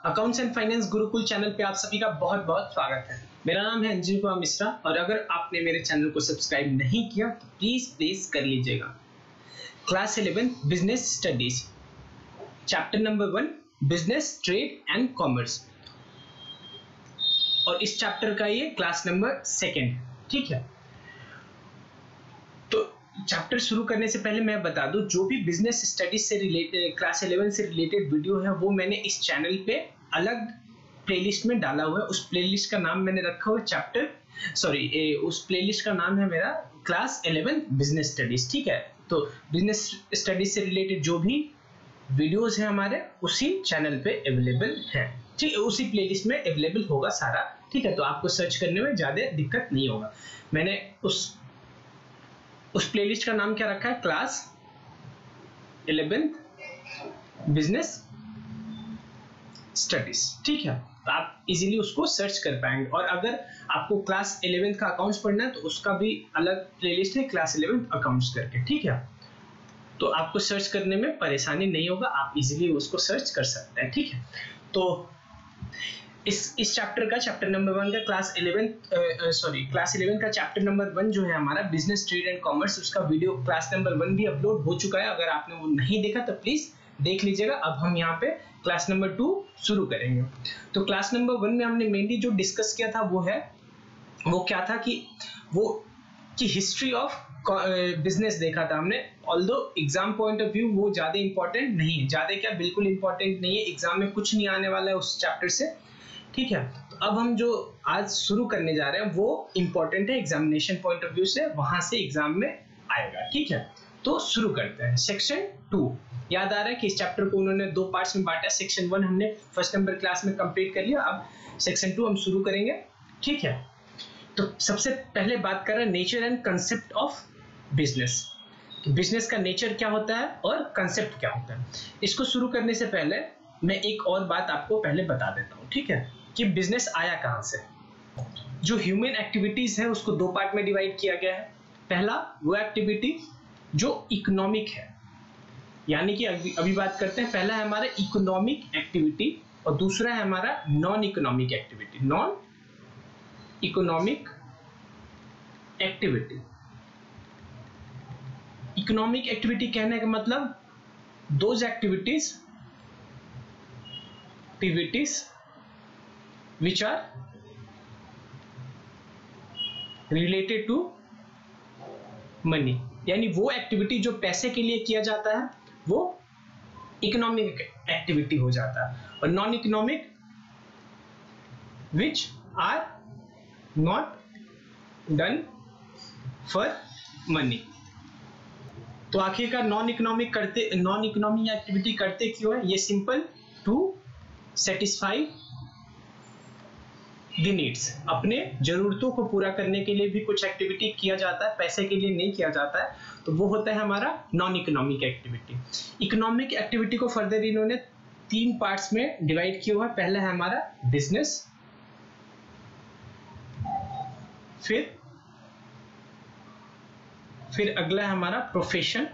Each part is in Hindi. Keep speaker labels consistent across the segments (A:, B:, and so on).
A: Accounts and finance Gurukul channel पे आप सभी का बहुत बहुत स्वागत है। मेरा नाम है अंजिल कुमार मिश्रा और अगर आपने मेरे चैनल को सब्सक्राइब नहीं किया तो प्लीज कर लीजिएगा। Class 11 business studies, chapter number 1 business, trade and commerce, और इस चैप्टर का ये क्लास नंबर 2, ठीक है। तो चैप्टर शुरू करने से पहले मैं बता दूं, जो भी बिजनेस स्टडीज से रिलेटेड क्लास 11 से रिलेटेड वीडियो है वो मैंने इस चैनल पे अलग प्लेलिस्ट में डाला हुआ है। उस प्लेलिस्ट का नाम मैंने रखा हुआ उस प्लेलिस्ट का नाम है मेरा क्लास 11 बिजनेस स्टडीज, ठीक है। तो बिजनेस स्टडीज से रिलेटेड जो भी वीडियोस हैं हमारे उसी चैनल पे अवेलेबल है, ठीक है। उसी प्लेलिस्ट में अवेलेबल होगा सारा, ठीक है। तो आपको सर्च करने में ज्यादा दिक्कत नहीं होगा। मैंने उस प्लेलिस्ट का नाम क्या रखा है, क्लास 11 बिजनेस स्टडीज, ठीक है। तो आप इजीली उसको सर्च कर पाएंगे। और अगर आपको क्लास 11 का अकाउंट्स पढ़ना है तो उसका भी अलग प्लेलिस्ट है, क्लास 11 अकाउंट्स करके, ठीक है। तो आपको सर्च करने में परेशानी नहीं होगा, आप इजीली उसको सर्च कर सकते हैं, ठीक है। तो इस चैप्टर का चैप्टर नंबर 1 का क्लास 11 का चैप्टर नंबर 1 जो है हमारा बिजनेस, ट्रेड एंड कॉमर्स, उसका वीडियो क्लास नंबर 1 भी अपलोड हो चुका है। अगर आपने वो नहीं देखा तो प्लीज देख लीजिएगा। अब हम यहाँ पे क्लास नंबर 2 शुरू करेंगे। तो क्लास नंबर 1 में हमने मेनली जो डिस्कस किया था वो क्या था कि हिस्ट्री ऑफ बिजनेस देखा था हमने। Although exam point of view वो ज्यादा इंपॉर्टेंट नहीं है, ज्यादा क्या बिल्कुल इंपॉर्टेंट नहीं है, एग्जाम में कुछ नहीं आने वाला है उस चैप्टर से, ठीक है। तो अब हम जो आज शुरू करने जा रहे हैं वो इंपॉर्टेंट है एग्जामिनेशन पॉइंट ऑफ व्यू से, वहां से एग्जाम में आएगा, ठीक है। तो शुरू करते हैं। सेक्शन 2, याद आ रहा है कि इस चैप्टर को उन्होंने 2 पार्ट्स में बांटा। सेक्शन 1 हमने फर्स्ट नंबर क्लास में कंप्लीट कर लिया, अब सेक्शन 2 हम शुरू करेंगे, ठीक है। तो सबसे पहले बात कर रहे हैं nature and concept of business. Business का नेचर क्या होता है और कंसेप्ट क्या होता है। इसको शुरू करने से पहले मैं एक और बात आपको पहले बता देता हूँ, ठीक है, कि बिजनेस आया कहां से। जो ह्यूमन एक्टिविटीज है उसको 2 पार्ट में डिवाइड किया गया है। पहला वो एक्टिविटी जो इकोनॉमिक है, यानी कि अभी बात करते हैं, पहला है हमारा इकोनॉमिक एक्टिविटी और दूसरा है हमारा non economic activity. Non economic activity, economic activity कहने का मतलब those activities which are related to money, यानी वो एक्टिविटी जो पैसे के लिए किया जाता है वो इकोनॉमिक एक्टिविटी हो जाता है। और non economic which are not done for money। तो आखिरकार नॉन इकोनॉमिक एक्टिविटी करते क्यों है? ये simple to satisfy the needs, अपने जरूरतों को पूरा करने के लिए भी कुछ एक्टिविटी किया जाता है, पैसे के लिए नहीं किया जाता है, तो वो होता है हमारा non economic activity. Economic activity को फर्दर इन्होंने 3 पार्ट्स में डिवाइड किया हुआ है। पहला है हमारा बिजनेस, फिर अगला है हमारा प्रोफेशन,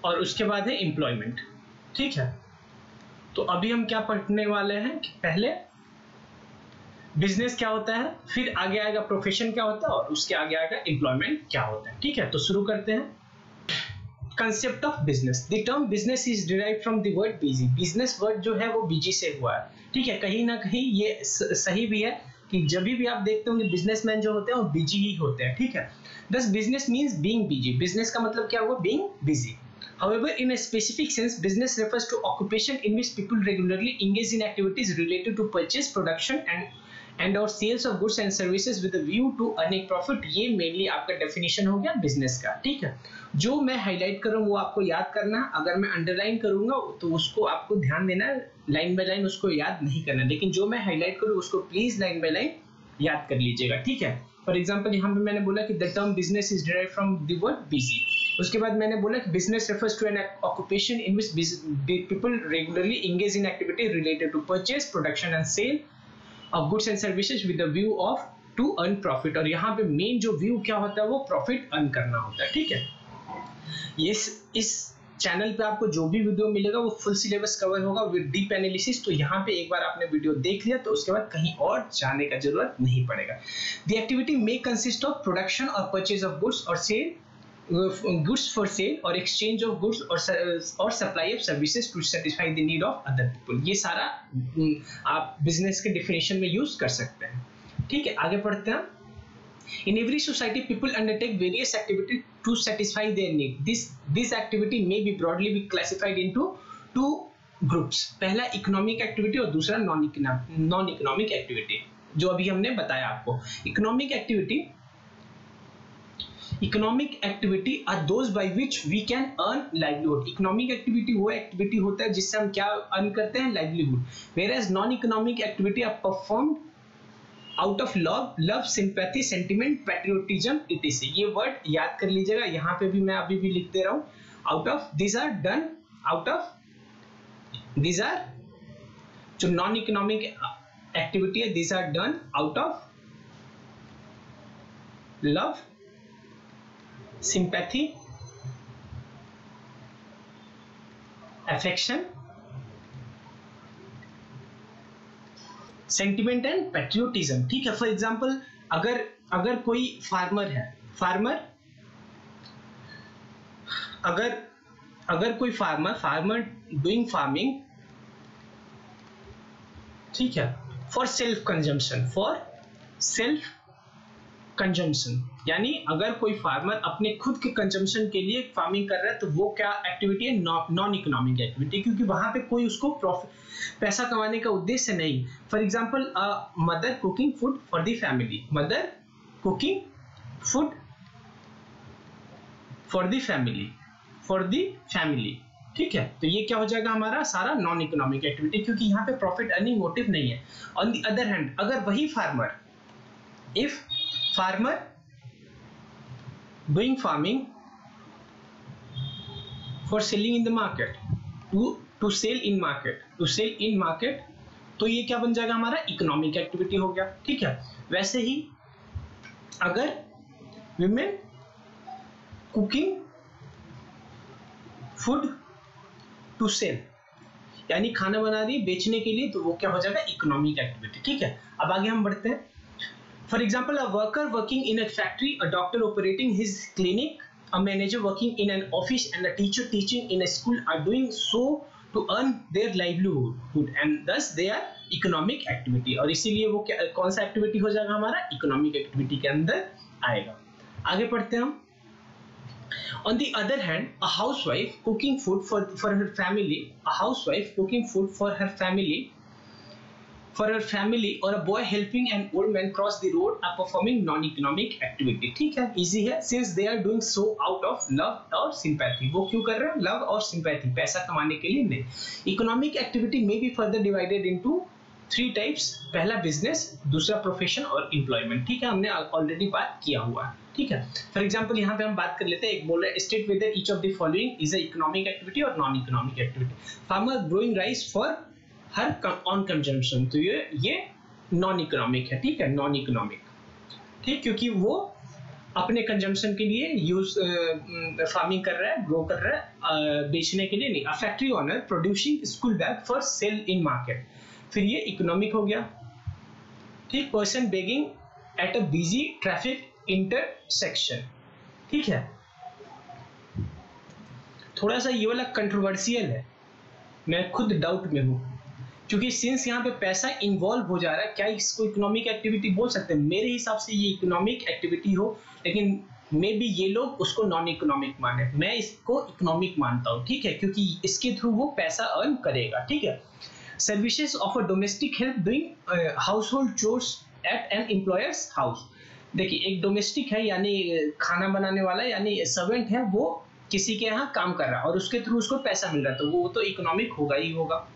A: और उसके बाद है एम्प्लॉयमेंट, ठीक है। तो अभी हम क्या पढ़ने वाले हैं कि पहले बिजनेस क्या होता है, फिर आगे आएगा प्रोफेशन क्या होता है और उसके आगे आएगा एम्प्लॉयमेंट क्या होता है, ठीक है। तो शुरू करते हैं। Concept of business. The term business is derived from the word busy. Business word जो है वो बिजी से हुआ है, ठीक है। कहीं ना कहीं ये सही भी है कि जब भी आप देखते होंगे बिजनेसमैन जो होते हैं वो बिजी ही होते हैं, ठीक है। दस business means being busy. Business का मतलब क्या हुआ? Being busy. However, in a specific sense, business refers to occupation in which people regularly engage in activities related to purchase, production, and or sales of goods and services with a view to earning profit। ये mainly आपका definition हो गया business का, ठीक है। जो मैं highlight कर रहा हूँ वो आपको याद करना है। अगर मैं underline करूंगा तो उसको आपको ध्यान देना है, line by line उसको याद नहीं करना, लेकिन जो मैं highlight करूँ उसको please line by line याद कर लीजिएगा, ठीक है। फॉर एग्जाम्पल यहाँ पे मैंने बोला कि the term business is derived from the word busy. उसके बाद मैंने बोला कि business refers to an occupation in which people regularly engage in activity related to purchase, production and sale of goods and services with the view of to earn profit. और यहाँ पे मेन जो व्यू क्या होता है वो प्रॉफिट अर्न करना होता है, ठीक है। इस चैनल पे आपको जो भी वीडियो मिलेगा वो फुल सिलेबस कवर होगा विद डीप एनालिसिस। तो यहाँ पे एक बार आपने वीडियो देख लिया तो उसके बाद कहीं और जाने का जरूरत नहीं पड़ेगा। The activity may consist of production or purchase of goods or sale, goods for sale or exchange of goods or supply of services to satisfy the need of other people. ये सारा आप बिजनेस के डिफिनेशन में यूज कर सकते हैं। ठीक है, आगे पढ़ते हैं। In every society, people undertake various activities to satisfy their need. This activity may be broadly be classified into two groups. पहला इकोनॉमिक एक्टिविटी और दूसरा नॉन इकोनॉमिक एक्टिविटी, जो अभी हमने बताया आपको। Economic activity are those by which we can earn livelihood. Economic activity वो एक्टिविटी होता है जिससे हम क्या अर्न करते हैं, livelihood. Whereas non economic activity are performed out of love, sympathy, sentiment, patriotism, etc. ये वर्ड याद कर लीजिएगा, यहाँ पे भी मैं अभी भी लिख दे रहा हूँ। Out of this are done, out of this are जो नॉन इकोनॉमिक एक्टिविटी है, this are done out of love, sympathy, affection, sentiment and patriotism. ठीक है, फॉर एग्जाम्पल अगर कोई फार्मर है, अगर कोई फार्मर डूइंग फार्मिंग, ठीक है, फॉर सेल्फ कंजम्पशन, यानी अगर कोई फार्मर अपने खुद के कंजम्पशन के लिए फार्मिंग कर रहा है तो वो क्या एक्टिविटी है, नॉन इकोनॉमिक एक्टिविटी, क्योंकि वहां पे कोई उसको पैसा कमाने का उद्देश्य नहीं। For example mother cooking food for the family, mother cooking food for the family, ठीक है। तो ये क्या हो जाएगा, हमारा सारा नॉन इकोनॉमिक एक्टिविटी, क्योंकि यहाँ पे प्रॉफिट अर्निंग मोटिव नहीं है। ऑन द अदर हैंड, अगर वही farmer, if farmer doing farming for selling in the market, to sell in market, तो ये क्या बन जाएगा, हमारा इकोनॉमिक एक्टिविटी हो गया। ठीक है, वैसे ही अगर women cooking food to sell, यानी खाना बना रही है बेचने के लिए, तो वो क्या हो जाएगा, इकोनॉमिक एक्टिविटी। ठीक है, अब आगे हम बढ़ते हैं। For example, a worker working in a factory, a doctor operating his clinic, a manager working in an office, and a teacher teaching in a school are doing so to earn their livelihood, and thus they are economic activity। और इसीलिए वो कौन सा एक्टिविटी हो जाएगा, हमारा इकोनॉमिक एक्टिविटी के अंदर आएगा। आगे पढ़ते हैं हम। On the other hand, a housewife cooking food for her family, or a boy helping an old man cross the road are performing non-economic activity। ठीक है, easy है, since they are doing so out of love और sympathy। वो क्यों कर रहे हैं, लव और sympathy, पैसा कमाने के लिए नहीं। Economic activity may be further divided into 3 types। पहला बिजनेस, दूसरा प्रोफेशन और एम्प्लॉयमेंट। ठीक है, हमने ऑलरेडी बात किया हुआ है। ठीक है, फॉर एग्जाम्पल यहाँ पे हम बात कर लेते हैं। एक बोल रहा है, state whether each of the following is a economic activity or non economic activity. Farmer growing rice for her own consumption, तो ये नॉन इकोनॉमिक है। ठीक है, नॉन इकोनॉमिक, ठीक, क्योंकि वो अपने कंजम्पशन के लिए यूज फार्मिंग कर रहा है, ग्रो कर रहा है, बेचने के लिए नहीं। A factory owner producing school bag for sale in market, फिर ये इकोनॉमिक हो गया। ठीक, person begging at a busy traffic intersection. ठीक है, थोड़ा सा ये वाला कंट्रोवर्शियल है, मैं खुद डाउट में हूं, क्योंकि सिंस यहाँ पे पैसा इन्वॉल्व हो जा रहा है, क्या इसको इकोनॉमिक एक्टिविटी बोल सकते हैं? मेरे हिसाब से ये इकोनॉमिक एक्टिविटी हो, लेकिन मे बी ये लोग उसको नॉन इकोनॉमिक माने, मैं इसको इकोनॉमिक मानता हूँ। ठीक है, क्योंकि इसके थ्रू वो पैसा अर्न करेगा। ठीक है, services of a domestic help doing household chores at an employer's house. देखिए, एक डोमेस्टिक है यानी खाना बनाने वाला, यानी सर्वेंट है, वो किसी के यहाँ काम कर रहा है और उसके थ्रू उसको पैसा मिल रहा है, तो वो तो इकोनॉमिक होगा ही होगा।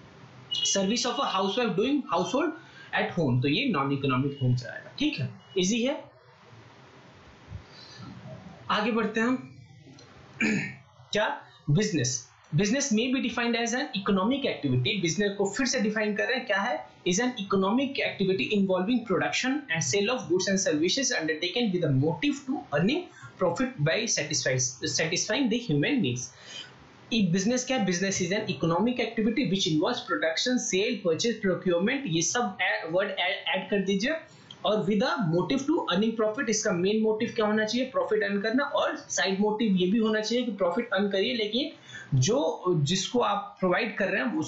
A: Service of a housewife doing house hold at home, तो ये नॉन इकोनॉमिक हो जाएगा। ठीक है, इजी है। आगे बढ़ते हैं हम। क्या, बिजनेस में be defined as an economic activity. Business को फिर से डिफाइन कर रहे हैं, क्या है, is an economic activity involving production and sale of goods and services undertaken with a motive to earning profit by satisfying the human needs। Business क्या है? Business is an economic activity which involves production, sale, purchase, procurement, ये सब वर्ड ऐड कर दीजिए, और with a motive to earning profit. इसका मेन मोटिव क्या होना चाहिए? प्रॉफिट अर्न करना, और साइड मोटिव ये भी होना चाहिए कि प्रॉफिट अर्न करिए लेकिन जो जिसको आप प्रोवाइड कर रहे हैं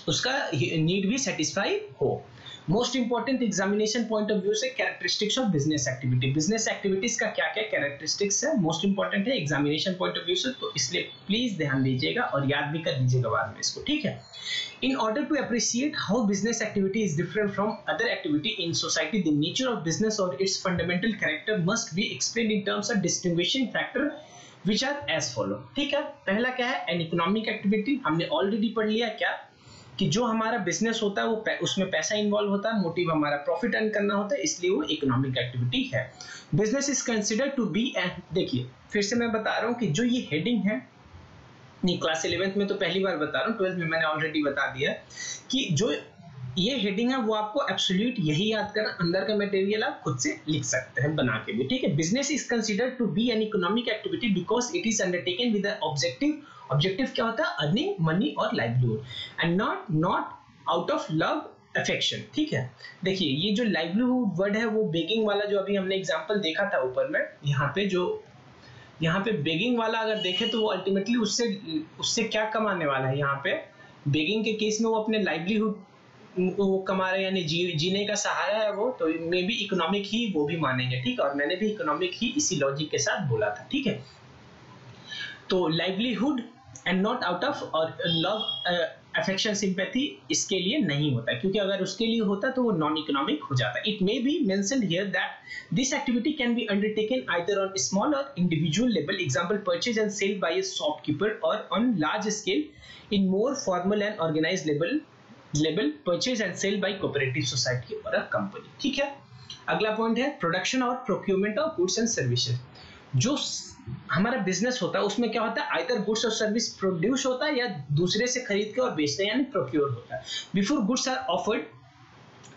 A: उसका नीड भी सेटिस्फाई हो। Most important examination point of view से characteristics of business activity, business activities का क्या क्या कैरेक्टरिस्टिक्स है, मोस्ट इंपॉर्टेंट है एग्जामिनेशन पॉइंट ऑफ व्यू से, तो इसलिए प्लीज ध्यान दीजिएगा और याद भी कर लीजिएगा बाद में इसको, ठीक है। In order to appreciate how business activity is different from other activity in society, the nature of business or its fundamental character must be explained in terms of distinguishing factor which are as follow। ठीक है, पहला क्या है? an economic activity, हमने ऑलरेडी पढ़ लिया क्या कि जो हमारा बिजनेस होता है वो उसमें पैसा इन्वॉल्व होता है, मोटिव हमारा प्रॉफिट अर्न करना होता है, इसलिए वो इकोनॉमिक एक्टिविटी है। Business is considered to be an, देखिए फिर से मैं बता रहा हूँ कि जो ये हेडिंग है, नहीं क्लास 11th में तो पहली बार बता रहा हूँ, 12th में मैंने ऑलरेडी बता दिया कि जो ये हेडिंग है वो आपको एब्सोल्यूट यही याद करना, अंदर का मटेरियल आप खुद से लिख सकते हैं बना के भी, ठीक है। Business is considered to be an economic activity because it is undertaken with objective, objective क्या होता है? Earning money or livelihood, and not out of love affection, ठीक है। देखिए ये जो लाइवलीहुड वर्ड है वो बेगिंग वाला जो अभी हमने एग्जांपल देखा था ऊपर में, यहाँ पे बेगिंग वाला अगर देखें तो वो अल्टीमेटली उससे क्या कमाने वाला है? यहाँ पे बेगिंग के केस में वो अपने लाइवलीहुड वो कमा रहे हैं, यानी जीने का सहारा है वो, तो मे बी इकोनॉमिक ही वो भी मानेंगे, ठीक है। और मैंने भी इकोनॉमिक ही इसी लॉजिक के साथ बोला था, ठीक है। तो livelihood and not out of और लव अफेक्शन सिंपैथी इसके लिए नहीं होता, क्योंकि अगर उसके लिए होता तो वो नॉन इकोनॉमिक हो जाता। It may be mentioned here that this activity can be undertaken either on small or individual level, example purchase and sale by a shopkeeper, or on large scale in more formal and organised level purchase and sale by cooperative society or a company, ठीक है। अगला पॉइंट है प्रोडक्शन और procurement of goods and services. जो हमारा बिजनेस होता है उसमें क्या होता है? आइदर गुड्स और सर्विस प्रोड्यूस होता है या दूसरे से खरीद के और बेचते हैं, यानी प्रोक्योर होता है। Before goods are offered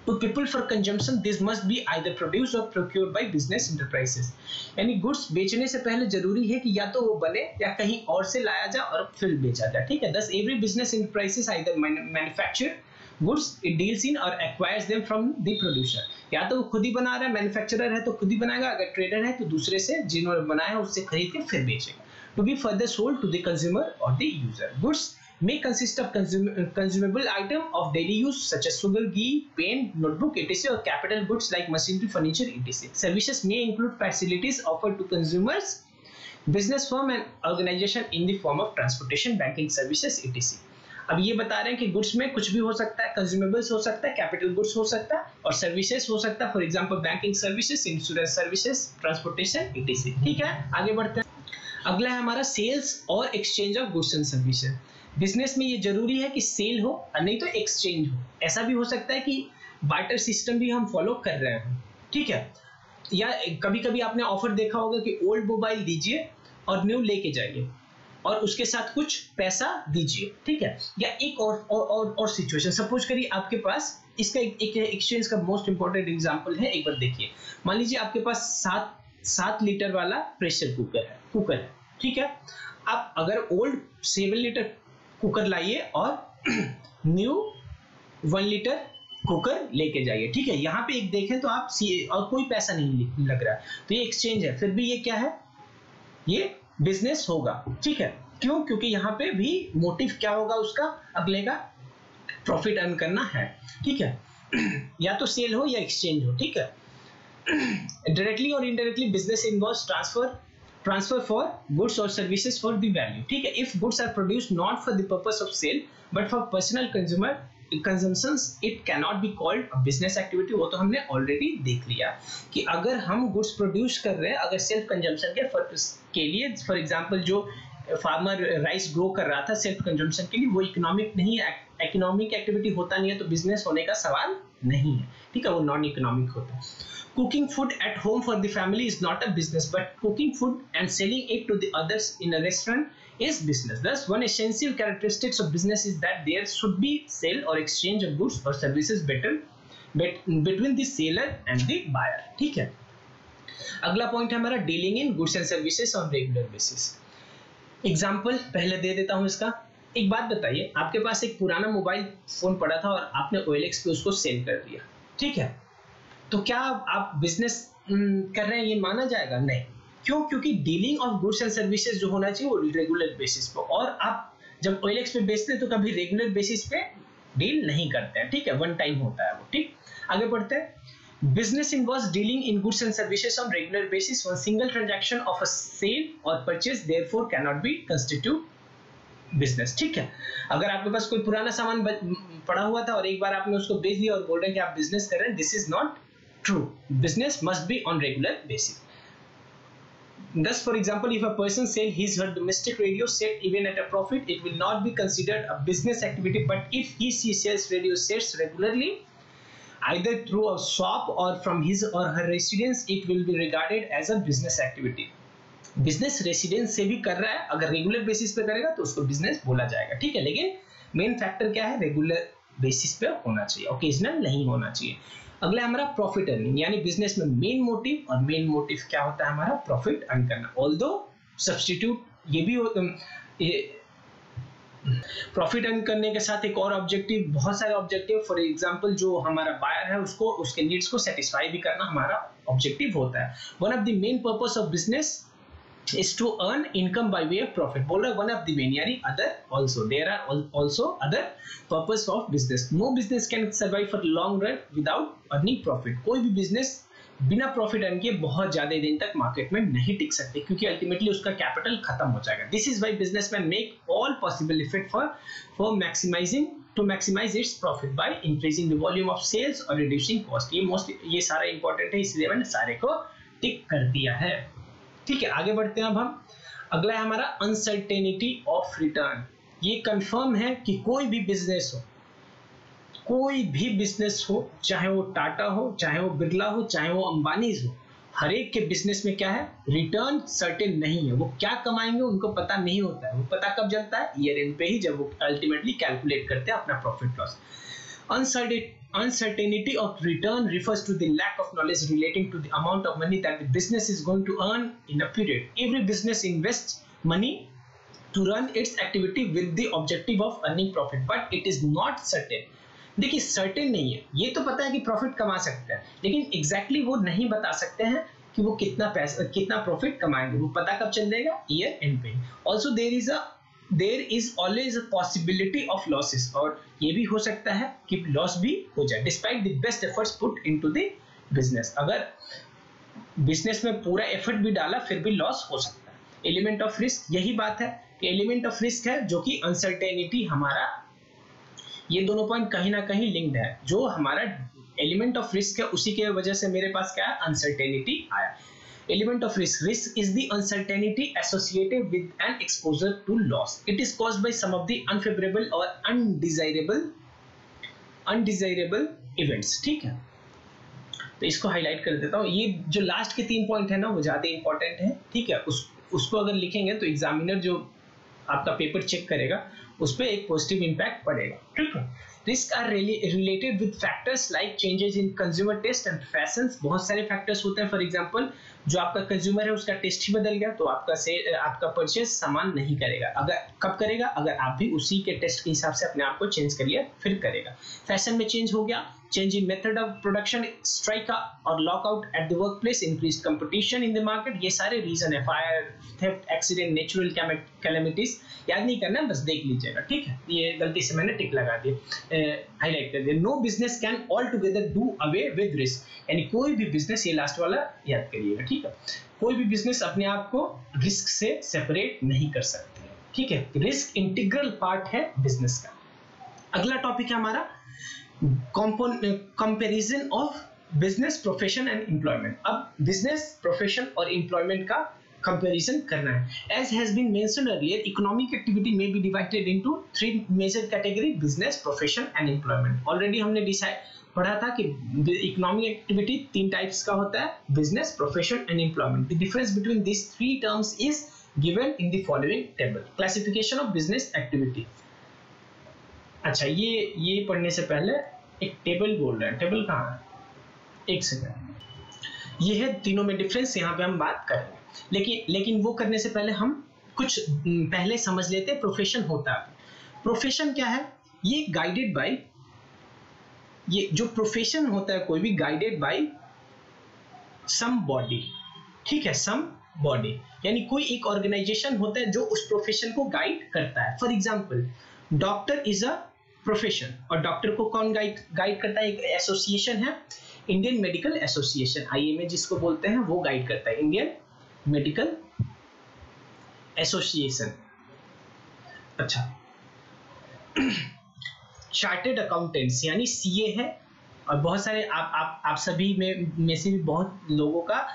A: to people for consumption this must be either produce or procured by business enterprises, यानी गुड्स बेचने से पहले जरूरी है कि या तो वो बने या कहीं और से लाया जाए और फिर बेचा जाए, ठीक है। Thus every business enterprises either manufacture goods it deals in or acquires them from the producer, या तो वो खुद ही बना रहा है, मैन्युफैक्चरर है तो खुद ही बनाएगा, अगर ट्रेडर है तो दूसरे से जिन्होंने बनाया है उससे खरीद के फिर बेचेगा। To be further sold to the consumer or the user. Goods may consist of consumable item of daily use such as sugar, ghee, paint, notebook, etc. or capital goods like machinery, furniture, etc. Services may include facilities offered to consumers, business firm and organization in the form of transportation, banking services, etc. अब ये बता रहे हैं कि गुड्स में कुछ भी हो सकता है, कंज्यूमेबल्स हो सकता है, कैपिटल गुड्स हो सकता है और सर्विसेज हो सकता है, for example banking services, insurance services, transportation, etc. ठीक है, आगे बढ़ते हैं। अगला है हमारा सेल्स और exchange of goods and services. Business में ये जरूरी है कि सेल हो और नहीं तो एक्सचेंज हो। ऐसा भी हो सकता है कि बार्टर सिस्टम भी हम फॉलो कर रहे हैं, ठीक है। या कभी कभी आपने ऑफर देखा होगा कि ओल्ड मोबाइल दीजिए और न्यू लेके जाइए और उसके साथ कुछ पैसा दीजिए, ठीक है। या एक और सिचुएशन, सपोज करिए आपके पास इसका एक एक्सचेंज का मोस्ट इंपॉर्टेंट एग्जांपल है, एक बार देखिए। मान लीजिए आपके पास 7 लीटर वाला प्रेशर कुकर है, ठीक है। आप अगर ओल्ड 7 लीटर कुकर लाइए और न्यू 1 लीटर कुकर लेके जाइए, ठीक है। यहाँ पे एक देखें तो आप और कोई पैसा नहीं लग रहा है, तो ये एक्सचेंज है, फिर भी ये क्या है? ये बिजनेस होगा, ठीक है। क्यों? क्योंकि यहाँ पे भी मोटिव क्या होगा उसका? अगले का प्रॉफिट अर्न करना है, ठीक है। या तो सेल हो या एक्सचेंज हो, ठीक है। Directly or indirectly business involves transfer for goods or services for the value, ठीक है। If goods are produced not for the purpose of sale but for personal consumer consumptions it can not be called a business activity. वो तो हमने ऑलरेडी देख लिया कि अगर हम गुड्स प्रोड्यूस कर रहे हैं अगर सेल्फ कंजम्पशन के लिए, फॉर एग्जांपल जो फार्मर राइस ग्रो कर रहा था सेल्फ कंजम्पशन के लिए, वो इकोनॉमिक नहीं है, इकोनॉमिक एक्टिविटी होता नहीं है, तो बिजनेस होने का सवाल नहीं है, ठीक है, वो नॉन इकोनॉमिक होता है। Cooking food at home for the family is not a business, but cooking food and selling it to the others in a restaurant is business. Thus, one essential characteristics of business is that there should be sale or exchange of goods or services between the seller and the buyer. ठीक है। अगला पॉइंट है हमारा dealing in goods and services on regular basis. Example पहले दे देता हूं इसका। एक बात बताइए, आपके पास एक पुराना मोबाइल फोन पड़ा था और आपने OLX पे उसको सेल कर दिया, ठीक है, तो क्या आप बिजनेस कर रहे हैं ये माना जाएगा? नहीं। क्यों? क्योंकि dealing of goods and services जो होना चाहिए वो रेगुलर बेसिस पे, और आप जब OLX पे बेचते हैं तो कभी रेगुलर बेसिस पे डील नहीं करते हैं, ठीक है, वन टाइम होता है वो। ठीक, आगे बढ़ते हैं। Business involves dealing in goods and services on regular basis. One single transaction of a sale और purchase therefore can not be constitute business. ठीक है, अगर आपके पास कोई पुराना सामान पड़ा हुआ था और एक बार आपने उसको बेच दिया और बोल रहे हैं कि आप बिजनेस कर रहे हैं, this is not true. Business must be on regular basis. Thus, for example, if a person sells his or her domestic radio set even at a profit, it will not be considered a business activity. But if she sells radio sets regularly, either through a shop or from his or her residence, it will be regarded as a business activity. Business residence से भी कर रहा है, अगर रेगुलर बेसिस पे करेगा तो उसको बिजनेस बोला जाएगा। ठीक है, लेकिन मेन फैक्टर क्या है? रेगुलर बेसिस पे होना चाहिए, ओकेजनल नहीं होना चाहिए। अगला हमारा प्रॉफिट अर्निंग, यानी बिजनेस में मेन मोटिव, और मेन मोटिव क्या होता है हमारा? प्रॉफिट अर्न करना। ऑल्दो सब्स्टिट्यूट ये भी प्रॉफिट अर्न करने के साथ एक और ऑब्जेक्टिव, बहुत सारे ऑब्जेक्टिव, फॉर एग्जांपल जो हमारा बायर है उसको उसके नीड्स को सेटिस्फाई भी करना हमारा ऑब्जेक्टिव होता है। One of the main purpose of business is to earn income by way of profit। बोल रहा है one of the main, यानी other also, there are also other purpose of business। No business can survive for long run without earning profit। कोई भी बिजनेस बिना प्रॉफिट अर्न किए बहुत ज्यादा दिन तक मार्केट में नहीं टिक सकते, क्योंकि अल्टीमेटली उसका कैपिटल खत्म हो जाएगा। This is why businessman make all possible effort for maximising to maximise its profit by increasing the volume of sales or reducing cost. ये सारा इंपॉर्टेंट है, इसलिए मैंने सारे को टिक कर दिया है। ठीक है, आगे बढ़ते हैं। अब हम अगला है हमारा अनसर्टेनिटी ऑफ रिटर्न। ये कंफर्म है कि कोई भी बिजनेस हो, कोई भी बिजनेस हो, चाहे वो टाटा हो, चाहे वो बिरला हो, चाहे वो अंबानीज हो, हर एक के बिजनेस में क्या है? रिटर्न सर्टेन नहीं है। वो क्या कमाएंगे उनको पता नहीं होता है। वो पता कब चलता है? ईयर एंड पे ही, जब वो अल्टीमेटली कैलकुलेट करते हैं अपना profit loss. Uncertainty of return refers to the lack of knowledge relating to the amount of money that the business is going to earn in a period. Every business invests money to run its activity with the objective of earning profit, but it is not certain। देखिए, सर्टेन नहीं है। ये तो पता है कि प्रॉफिट कमा सकते हैं, लेकिन एग्जैक्टली वो नहीं बता सकते हैं कि वो कितना पैसा, कितना प्रॉफिट कमाएंगे। वो पता कब चल जाएगा? ईयर एंड पे। Also there is always a possibility of losses, और ये भी हो सकता है कि लॉस भी हो जाए, despite the best efforts put into the business. अगर बिजनेस में पूरा एफर्ट भी डाला फिर भी लॉस हो सकता है। एलिमेंट ऑफ रिस्क, यही बात है कि एलिमेंट ऑफ रिस्क है जो कि अनसर्टेनिटी हमारा, ये दोनों पॉइंट कहीं ना कहीं लिंक्ड है। जो हमारा एलिमेंट ऑफ रिस्क है उसी के वजह से मेरे पास क्या है? अनसर्टेनिटी आया। Element of risk. Risk is the uncertainty associated with an exposure to loss. It is caused by some of the unfavorable or undesirable events। ठीक है, तो इसको हाईलाइट कर देता हूँ। ये जो लास्ट के 3 पॉइंट है ना, वो ज्यादा इंपॉर्टेंट है। ठीक है, उसको अगर लिखेंगे तो एग्जामिनर जो आपका पेपर चेक करेगा उस पर एक पॉजिटिव इंपैक्ट पड़ेगा। ठीक है, risk are related with factors like changes in consumer taste and fashions. बहुत सारे फैक्टर्स होते हैं। फॉर एग्जांपल, जो आपका कंज्यूमर है उसका टेस्ट ही बदल गया तो आपका परचेज सामान नहीं करेगा। अगर कब करेगा? अगर आप भी उसी के टेस्ट के हिसाब से अपने आप को चेंज करिए, फिर करेगा। फैशन में चेंज हो गया, change in method of production, strike और lockout at the work place, increase competition in the market. ये सारे रीजन है। Fire, theft, accident, natural calamities, याद नहीं करना, बस देख लीजिएगा। ठीक है, ये गलती से मैंने टिक लगा दिया, हाईलाइट कर दिया। No business can altogether do away with risk, यानी कोई भी बिजनेस, ये लास्ट वाला याद करिएगा। ठीक है, कोई भी बिजनेस अपने आप को रिस्क से सेपरेट नहीं कर सकते। ठीक है, रिस्क इंटीग्रल पार्ट है बिजनेस का। अगला टॉपिक है हमारा comparison of business, profession and employment. अब बिजनेस, प्रोफेशन और एम्प्लॉयमेंट का कंपैरिजन करना है। As has been mentioned earlier, economic activity may be divided into 3 major category: business, profession and employment। Already हमने पढ़ा था कि इकोनॉमिक एक्टिविटी 3 टाइप्स का होता है: business, profession and employment. The difference between this 3 terms is given in the following table. Classification of business activity. अच्छा, ये पढ़ने से पहले एक टेबल बोल रहे हैं। टेबल कहाँ है? एक सेकंड। ये है तीनों में डिफरेंस, यहाँ पे हम बात करेंगे। लेकिन वो करने से पहले हम कुछ पहले समझ लेते हैं प्रोफेशन होता है। प्रोफेशन क्या है? ये गाइडेड बाय, ये जो प्रोफेशन होता है कोई भी गाइडेड बाय सम बॉडी, ठीक है, सम बॉडी, यानी कोई एक ऑर्गेनाइजेशन होता है जो उस प्रोफेशन को गाइड करता है। For example doctor is a profession, और डॉक्टर को कौन गाइड करता है? एक एसोसिएशन है, इंडियन मेडिकल एसोसिएशन, IMA जिसको बोलते हैं, वो गाइड करता है, इंडियन मेडिकल एसोसिएशन। अच्छा, चार्टेड अकाउंटेंट्स यानी CA है, और बहुत सारे आप सभी में से भी बहुत लोगों का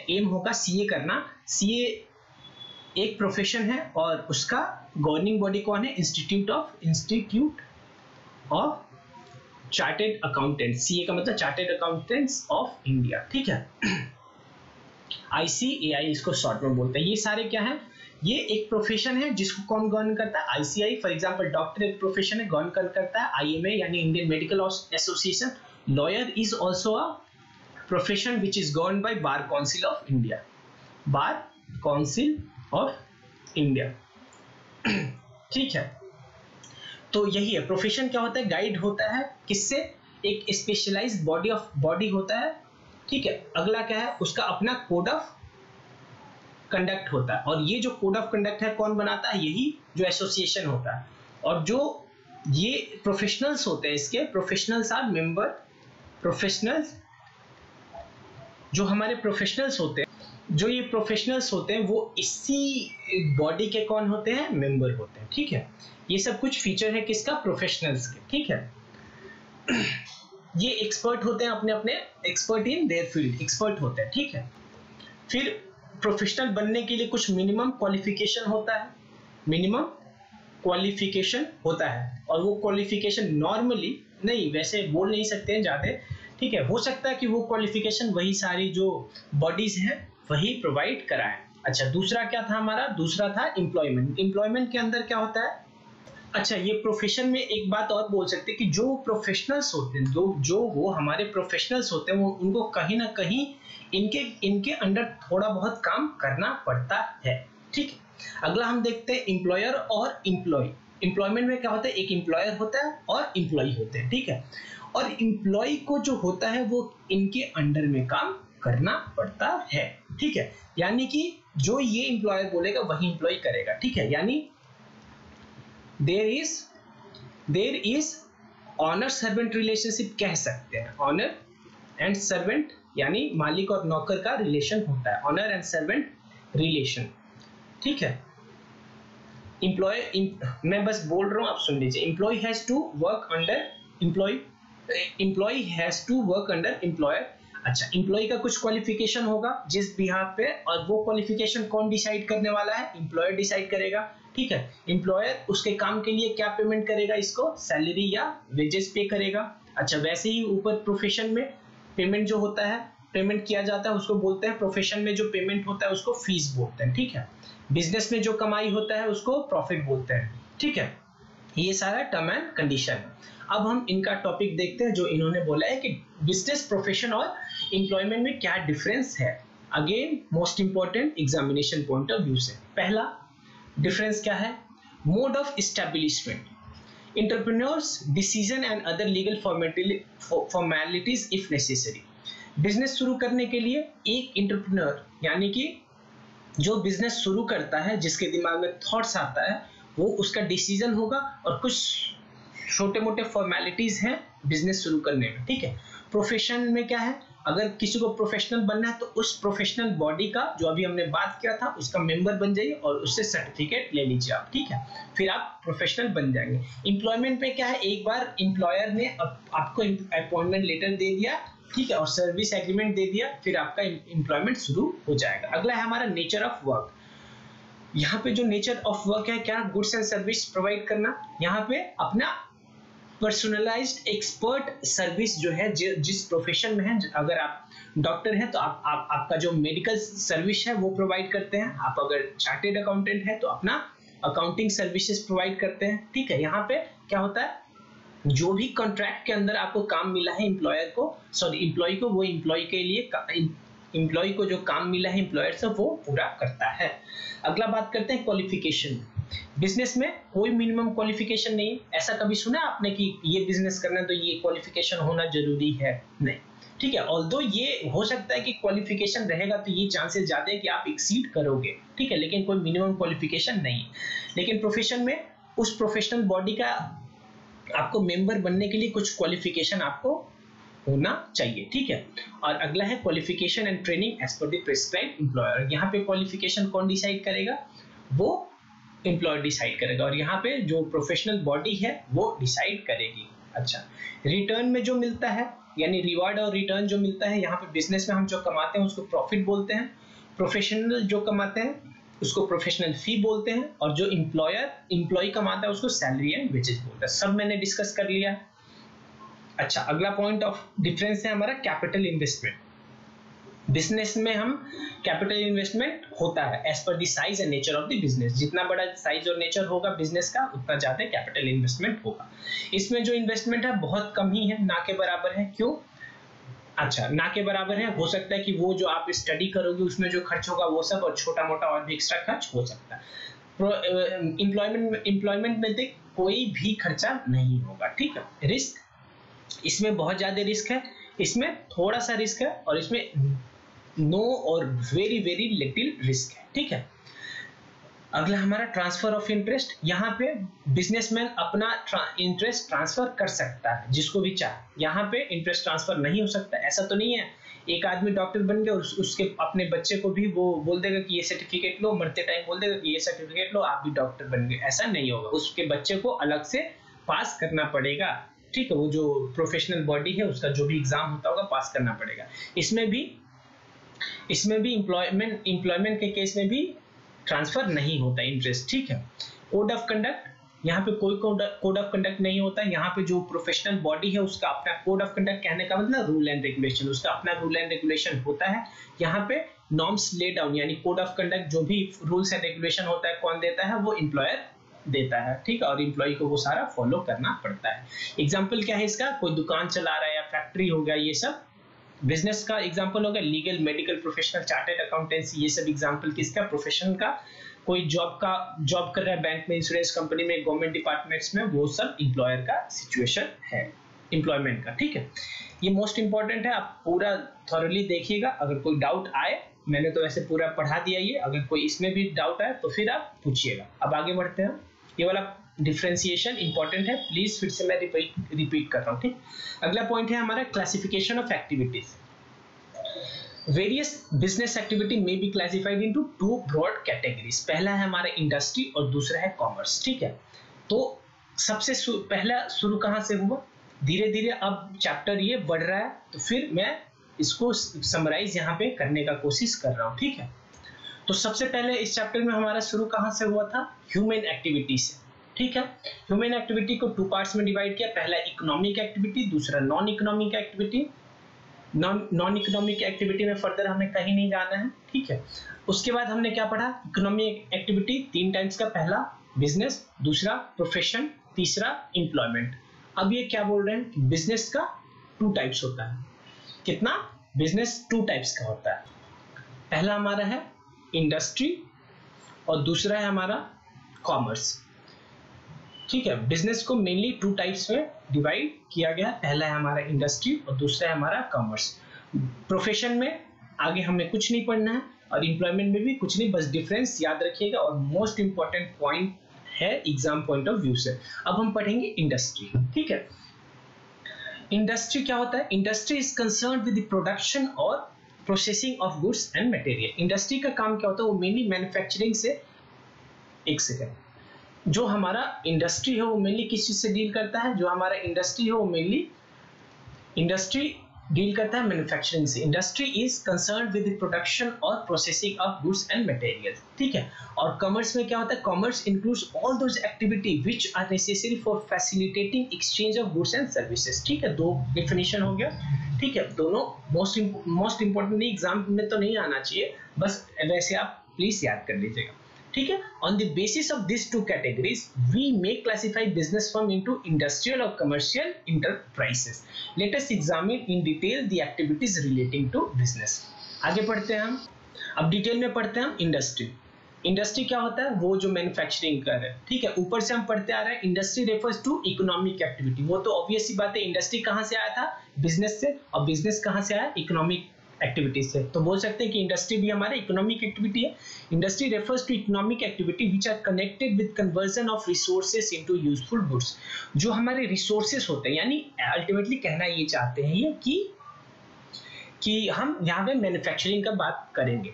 A: एम होगा CA करना। CA एक प्रोफेशन है और उसका गवर्निंग बॉडी कौन है? Institute of chartered accountants. CA का मतलब चार्टेड अकाउंटेंट्स ऑफ इंडिया, ठीक है। ICAI इसको शॉर्ट में बोलते हैं। ये सारे क्या है? ये एक प्रोफेशन है जिसको कौन गवर्न करता है? ICAI। फॉर एग्जांपल डॉक्टर एक प्रोफेशन है, गवर्न करता है IMA यानी Indian medical association. Lawyer is also a profession which is govern by bar council of India, bar council of India, ठीक है। तो यही है प्रोफेशन। क्या होता है? गाइड होता है किससे? एक स्पेशलाइज्ड बॉडी होता है, ठीक है। अगला क्या है? उसका अपना कोड ऑफ कंडक्ट होता है, और ये जो कोड ऑफ कंडक्ट है कौन बनाता है? यही जो एसोसिएशन होता है। और जो ये प्रोफेशनल्स होते हैं, इसके प्रोफेशनल्स आर मेंबर, प्रोफेशनल्स जो हमारे प्रोफेशनल्स होते हैं, जो ये प्रोफेशनल्स होते हैं वो इसी बॉडी के कौन होते हैं? मेंबर होते हैं, ठीक है। ये सब कुछ फीचर है किसका? प्रोफेशनल्स के, ठीक है। ये एक्सपर्ट होते हैं, अपने अपने expert in their field, expert होते हैं, ठीक है। फिर प्रोफेशनल बनने के लिए कुछ मिनिमम क्वालिफिकेशन होता है, मिनिमम क्वालिफिकेशन होता है, और वो क्वालिफिकेशन नॉर्मली नहीं, वैसे बोल नहीं सकते हैं ज्यादा, ठीक है। हो सकता है कि वो क्वालिफिकेशन वही सारी जो बॉडीज हैं वही प्रोवाइड कराएं। अच्छा, दूसरा क्या था हमारा? दूसरा था एम्प्लॉयमेंट। एम्प्लॉयमेंट के अंदर क्या होता है? अच्छा, ये प्रोफेशन में एक बात और बोल सकते हैं कि जो प्रोफेशनल्स होते हैं, जो वो हमारे प्रोफेशनल्स होते हैं, वो उनको कहीं ना कहीं इनके अंडर थोड़ा बहुत काम करना पड़ता है, ठीक है। अगला हम देखते हैं एम्प्लॉयर और एम्प्लॉय। एम्प्लॉयमेंट में क्या होता है? एक एम्प्लॉयर होता है और एम्प्लॉय होते हैं, ठीक है। और एम्प्लॉय को जो होता है वो इनके अंडर में काम करना पड़ता है, ठीक है। यानी कि जो ये एम्प्लॉयर बोलेगा वही एम्प्लॉय करेगा, ठीक है। यानी there is owner servant relationship कह सकते हैं। ऑनर एंड सर्वेंट यानी मालिक और नौकर का रिलेशन होता है, ऑनर एंड सर्वेंट रिलेशन, ठीक है। मैं बस बोल रहा हूं, आप सुन लीजिए। Employee has to work under employee has to work under employer. अच्छा, एम्प्लॉय का कुछ क्वालिफिकेशन होगा जिस बिहाफ पे, और वो क्वालिफिकेशन कौन डिसाइड करने वाला है? एम्प्लॉयर डिसाइड करेगा, ठीक है। एम्प्लॉयर उसके काम के लिए क्या पेमेंट करेगा? इसको सैलरी या वेजेस पे करेगा। अच्छा, वैसे ही ऊपर प्रोफेशन में पेमेंट जो होता है, पेमेंट किया जाता है, उसको बोलते हैं, प्रोफेशन में जो पेमेंट होता है उसको फीस बोलते हैं, ठीक है। बिजनेस में जो कमाई होता है उसको प्रॉफिट बोलते हैं, ठीक है। ये सारा टर्म एंड कंडीशन है। अब हम इनका टॉपिक देखते हैं, जो इन्होंने बोला है कि बिजनेस, प्रोफेशन और एम्प्लॉयमेंट में क्या डिफरेंस है। Again most important examination point of view से। पहला डिफरेंस क्या है? Mode of establishment, entrepreneurs decision and other legal formalities if necessary. Business शुरू करने के लिए एक एंटरप्रेन्योर यानी कि जो बिजनेस शुरू करता है, जिसके दिमाग में थॉट्स आता है, वो उसका डिसीजन होगा, और कुछ छोटे मोटे फॉर्मेलिटीज हैं बिजनेस शुरू करने में, ठीक है। प्रोफेशन में क्या है? अगर किसी को प्रोफेशनल बनना है तो उस प्रोफेशनल बॉडी का, जो अभी हमने बात किया था, उसका मेंबर बन जाइए और उससे सर्टिफिकेट ले लीजिए आप, ठीक है। फिर आप प्रोफेशनल बन जाएंगे। एम्प्लॉयमेंट पे क्या है? एक बार एम्प्लॉयर ने आपको अपॉइंटमेंट लेटर दे दिया, ठीक है, और सर्विस एग्रीमेंट दे दिया, फिर आपका एम्प्लॉयमेंट शुरू हो जाएगा। अगला है हमारा नेचर ऑफ वर्क। यहाँ पे जो नेचर ऑफ वर्क है, क्या? गुड्स एंड सर्विस प्रोवाइड करना। यहाँ पे अपना पर्सनलाइज्ड एक्सपर्ट सर्विस जो है, जिस प्रोफेशन में है, अगर आप डॉक्टर हैं तो आपका जो मेडिकल सर्विस है वो प्रोवाइड करते हैं। आप अगर चार्टेड अकाउंटेंट है तो अपना अकाउंटिंग सर्विसेज प्रोवाइड करते हैं, ठीक है। यहाँ पे क्या होता है? जो भी कॉन्ट्रैक्ट के अंदर आपको काम मिला है एम्प्लॉय को, वो एम्प्लॉय के लिए एम्प्लॉय को जो काम मिला है एम्प्लॉयर से वो पूरा करता है। अगला बात करते हैं क्वालिफिकेशन। बिजनेस में कोई मिनिमम क्वालिफिकेशन नहीं है। ऐसा कभी सुना आपने कि ये बिजनेस करना है तो ये क्वालिफिकेशन होना जरूरी है? नहीं, ठीक है। ऑल्दो ये हो सकता है कि क्वालिफिकेशन रहेगा तो ये चांसेस ज्यादा है कि आप एक्सीड करोगे, ठीक है, लेकिन कोई मिनिमम क्वालिफिकेशन नहीं है। लेकिन प्रोफेशन में उस प्रोफेशनल बॉडी का आपको मेंबर बनने के लिए कुछ क्वालिफिकेशन आपको होना चाहिए, ठीक है। और अगला है qualification and training as per the prescribed employer. यहाँ पे क्वालिफिकेशन कौन डिसाइड करेगा? वो एम्प्लॉयर डिसाइड करेगा, और यहाँ पे जो प्रोफेशनल बॉडी है वो डिसाइड करेगी। अच्छा, रिटर्न में जो मिलता है यानी रिवार्ड और रिटर्न जो मिलता है, यहाँ पे बिजनेस में हम जो कमाते हैं उसको प्रॉफिट बोलते हैं, प्रोफेशनल जो कमाते हैं उसको प्रोफेशनल फी बोलते हैं, और जो एम्प्लॉय कमाता है उसको सैलरी एंड वेजेस बोलते हैं। सब मैंने डिस्कस कर लिया है। अच्छा, अगला पॉइंट ऑफ डिफरेंस है हमारा कैपिटल इन्वेस्टमेंट। बिजनेस में हम कैपिटल इन्वेस्टमेंट होता है as per the size and nature of the business. जितना बड़ा साइज और नेचर होगा बिजनेस का उतना ज्यादा कैपिटल इन्वेस्टमेंट होगा। इसमें जो इन्वेस्टमेंट है बहुत कम ही है, ना के बराबर है। क्यों? अच्छा, ना के बराबर है, हो सकता है कि वो जो आप स्टडी करोगे उसमें जो खर्च होगा वो सब, और छोटा मोटा और भी एक्स्ट्रा खर्च हो सकता है। एम्प्लॉयमेंट में देख कोई भी खर्चा नहीं होगा, ठीक है। रिस्क, इसमें बहुत ज्यादा रिस्क है, इसमें थोड़ा सा रिस्क है, और इसमें नो और वेरी वेरी लिटिल रिस्क है, ठीक है। अगला हमारा ट्रांसफर ऑफ इंटरेस्ट। यहाँ पे बिजनेसमैन अपना इंटरेस्ट ट्रांसफर कर सकता है जिसको भी चाहे। यहाँ पे इंटरेस्ट ट्रांसफर नहीं हो सकता। ऐसा तो नहीं है एक आदमी डॉक्टर बन गया और उसके अपने बच्चे को भी वो बोल देगा कि ये सर्टिफिकेट लो, मरते टाइम बोल देगा कि ये सर्टिफिकेट लो, आप भी डॉक्टर बन गए। ऐसा नहीं होगा, उसके बच्चे को अलग से पास करना पड़ेगा, ठीक है। वो जो प्रोफेशनल बॉडी है उसका जो भी एग्जाम होता होगा पास करना पड़ेगा। इसमें भी एम्प्लॉयमेंट के केस में भी ट्रांसफर नहीं होता इंटरेस्ट, ठीक है। कोड ऑफ कंडक्ट, यहाँ पे कोई कोड ऑफ कंडक्ट नहीं होता। यहाँ पे जो प्रोफेशनल बॉडी है उसका अपना कोड ऑफ कंडक्ट, कहने का मतलब रूल एंड रेगुलेशन, उसका अपना रूल एंड रेगुलेशन होता है। यहाँ पे नॉर्म्स ले डाउन यानी कोड ऑफ कंडक्ट, जो भी रूल्स एंड रेगुलेशन होता है कौन देता है? वो एम्प्लॉयर देता है, ठीक है। और एम्प्लॉय को वो सारा फॉलो करना पड़ता है। एग्जाम्पल क्या है इसका? कोई दुकान चला रहा है या फैक्ट्री हो गया, ये सब बिजनेस का एग्जांपल होगा। Legal, medical professional, chartered accountancy, ये सब एग्जांपल किसका? प्रोफेशन का। कोई जॉब कर रहा है बैंक में, इंश्योरेंस कंपनी में, गवर्नमेंट डिपार्टमेंट्स में, वो सब एम्प्लॉयर का सिचुएशन है एम्प्लॉयमेंट का, ठीक है। ये मोस्ट इंपॉर्टेंट है, आप पूरा थॉरली देखिएगा। अगर कोई डाउट आए, मैंने तो वैसे पूरा पढ़ा दिया ये, अगर कोई इसमें भी डाउट आए तो फिर आप पूछिएगा। अब आगे बढ़ते हैं। ये वाला डिफरेंशिएशन इंपॉर्टेंट है, प्लीज फिर से मैं रिपीट कर रहा हूँ, ठीक। अगला पॉइंट है हमारा classification of activities. Various business activity में be classified into two broad categories. पहला है हमारा इंडस्ट्री और दूसरा है कॉमर्स, ठीक है। तो सबसे पहला शुरू कहाँ से हुआ? धीरे धीरे अब चैप्टर ये बढ़ रहा है, तो फिर मैं इसको समराइज यहाँ पे करने का कोशिश कर रहा हूँ, ठीक है। तो सबसे पहले इस चैप्टर में हमारा शुरू कहाँ से हुआ था? ह्यूमन एक्टिविटी से, ठीक है। ह्यूमन एक्टिविटी को टू पार्ट्स में डिवाइड किया। पहला इकोनॉमिक एक्टिविटी, दूसरा non economic activity. Non economic activity में फर्दर हमें कहीं नहीं जाना है, ठीक है। उसके बाद हमने क्या पढ़ा? इकोनॉमिक एक्टिविटी 3 टाइप्स का, पहला बिजनेस, दूसरा प्रोफेशन, तीसरा एम्प्लॉयमेंट। अब ये क्या बोल रहे हैं कि बिजनेस का 2 टाइप्स होता है। कितना? बिजनेस 2 टाइप्स का होता है। पहला हमारा है इंडस्ट्री और दूसरा है हमारा कॉमर्स, ठीक है। बिजनेस को मेनली 2 टाइप्स में डिवाइड किया गया। पहला है हमारा इंडस्ट्री और दूसरा है हमारा कॉमर्स। प्रोफेशन में आगे हमें कुछ नहीं पढ़ना है और एम्प्लॉयमेंट में भी कुछ नहीं, बस डिफरेंस याद रखिएगा। और मोस्ट इंपॉर्टेंट पॉइंट है एग्जाम पॉइंट ऑफ व्यू से। अब हम पढ़ेंगे इंडस्ट्री, ठीक है। इंडस्ट्री क्या होता है? Industry is concerned with the production और processing of goods and material. Industry का काम क्या होता है? वो मेनली मैन्युफैक्चरिंग से, एक सेकेंड, जो हमारा इंडस्ट्री है वो मेनली किस चीज से डील करता है? जो हमारा इंडस्ट्री है वो मेनली इंडस्ट्री डील करता है मैन्युफैक्चरिंग से। Industry is concerned with the production और processing of goods and material, ठीक है। और कॉमर्स में क्या होता है? Commerce includes all those activity which are necessary for facilitating exchange of goods and services, ठीक है। 2 डेफिनेशन हो गया, ठीक है। दोनों मोस्ट इंपॉर्टेंट नहीं, एग्जाम में तो नहीं आना चाहिए, बस वैसे आप प्लीज याद कर लीजिएगा, ठीक है। On the basis of this 2 categories we may classify business firm into industrial और commercial enterprises. Let us examine in detail the activities relating to business. आगे पढ़ते हैं हम, अब डिटेल में पढ़ते हैं हम इंडस्ट्री। इंडस्ट्री क्या होता है? वो जो मैन्युफैक्चरिंग कर रहे हैं, ठीक है। ऊपर से हम पढ़ते आ रहे हैं, industry refers to economic activity. वो तो ऑब्वियस सी बात है, इंडस्ट्री कहाँ से आया था? बिजनेस से, और बिजनेस कहाँ से आया? इकोनॉमिक एक्टिविटी से। तो बोल सकते हैं कि इंडस्ट्री भी हमारा इकोनॉमिक एक्टिविटी है। Industry refers to economic activity which are connected with conversion of resources into useful goods. जो हमारे रिसोर्सेज होते हैं, यानी अल्टीमेटली कहना ये चाहते हैं ये कि हम यहाँ पे मैन्युफैक्चरिंग का बात करेंगे।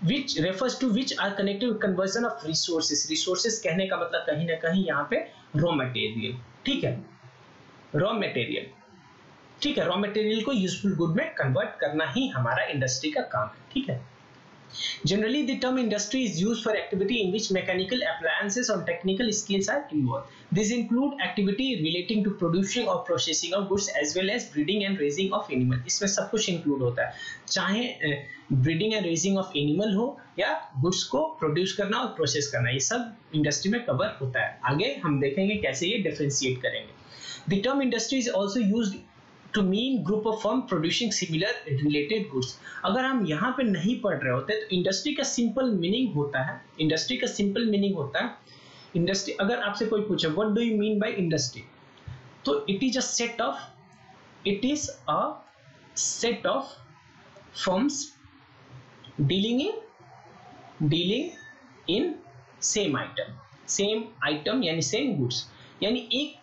A: which refers to which are connected with conversion of resources। resources कहने का मतलब कहीं ना कहीं यहाँ पे रॉ मटेरियल, ठीक है, रॉ मटेरियल, ठीक है। रॉ मटेरियल को यूजफुल गुड में कन्वर्ट करना ही हमारा इंडस्ट्री का काम है, ठीक है। Generally, the term industry is used for activity in which mechanical appliances or technical skills are involved. These include activity relating to producing or processing of goods as well as breeding and raising of animal। इसमें सब कुछ इंक्लूड होता है, चाहे breeding and raising of animal हो या गुड्स को प्रोड्यूस करना और प्रोसेस करना, ये सब इंडस्ट्री में कवर होता है। आगे हम देखेंगे कैसे ये डिफरेंशिएट करेंगे। The term industry is also used to mean group of firm producing similar related goods। अगर हम यहाँ पे नहीं पढ़ रहे होते तो इंडस्ट्री का सिंपल मीनिंग होता है, इंडस्ट्री का सिंपल मीनिंग होता है, इंडस्ट्री अगर आपसे कोई पूछे what do you mean by industry, तो it is a set of firms dealing in same item यानी सेम गुड्स। यानी एक,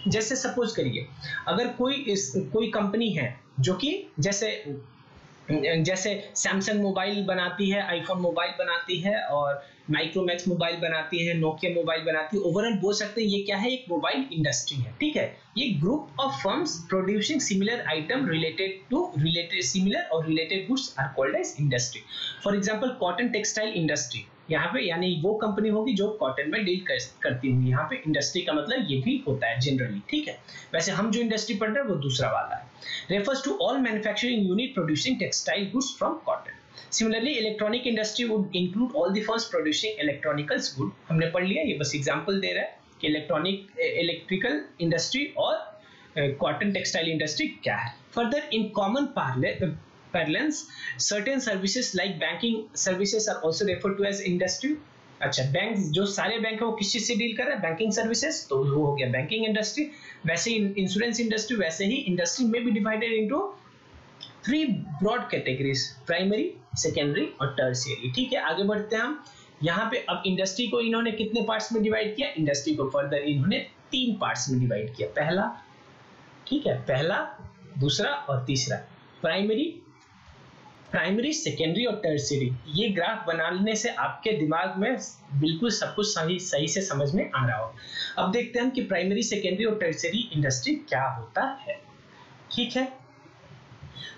A: जैसे सपोज करिए अगर कोई कंपनी है जो कि जैसे सैमसंग मोबाइल बनाती है, आईफोन मोबाइल बनाती है, और माइक्रोमैक्स मोबाइल बनाती है, नोकिया मोबाइल बनाती है, ओवरऑल बोल सकते हैं ये क्या है? एक मोबाइल इंडस्ट्री है, ठीक है। ये group of firms producing similar item related similar और related goods are called as industry. For example cotton textile industry, यहाँ पे यानी वो कंपनी होगी जो कॉटन में डील करती होगी। यहाँ पे इंडस्ट्री का मतलब ये भी होता है जनरली, ठीक है। वैसे हम जो इंडस्ट्री पढ़ रहे हैं वो दूसरा वाला है। refers to all manufacturing unit producing textile goods from cotton। Similarly, electronic industry would include all the firms producing electronics good। हमने पढ़ लिया, ये बस एग्जांपल दे रहा है कि इलेक्ट्रिकल इंडस्ट्री और कॉटन टेक्सटाइल इंडस्ट्री क्या है। Further, in common parlance, certain services like banking services are also referred to as industry। अच्छा, बैंक, जो सारे बैंक है वो किस चीज से डील कर रहा है? बैंकिंग सर्विसेज, तो वो हो गया बैंकिंग इंडस्ट्री। वैसे ही इंश्योरेंस इंडस्ट्री, वैसे ही इंडस्ट्री में भी divided into 3 broad categories, primary, secondary और टर्शियरी, ठीक है। आगे बढ़ते हैं हम। यहाँ पे अब इंडस्ट्री को इन्होंने कितने पार्ट्स में डिवाइड किया? इंडस्ट्री को फर्दर इन्होंने 3 पार्ट्स में डिवाइड किया। पहला, ठीक है, पहला, दूसरा और तीसरा, प्राइमरी, सेकेंडरी और टर्शियरी। ये ग्राफ बनाने से आपके दिमाग में बिल्कुल सब कुछ सही से समझ में आ रहा हो। अब देखते हैं कि प्राइमरी, सेकेंडरी और टर्शियरी इंडस्ट्री क्या होता है, ठीक है।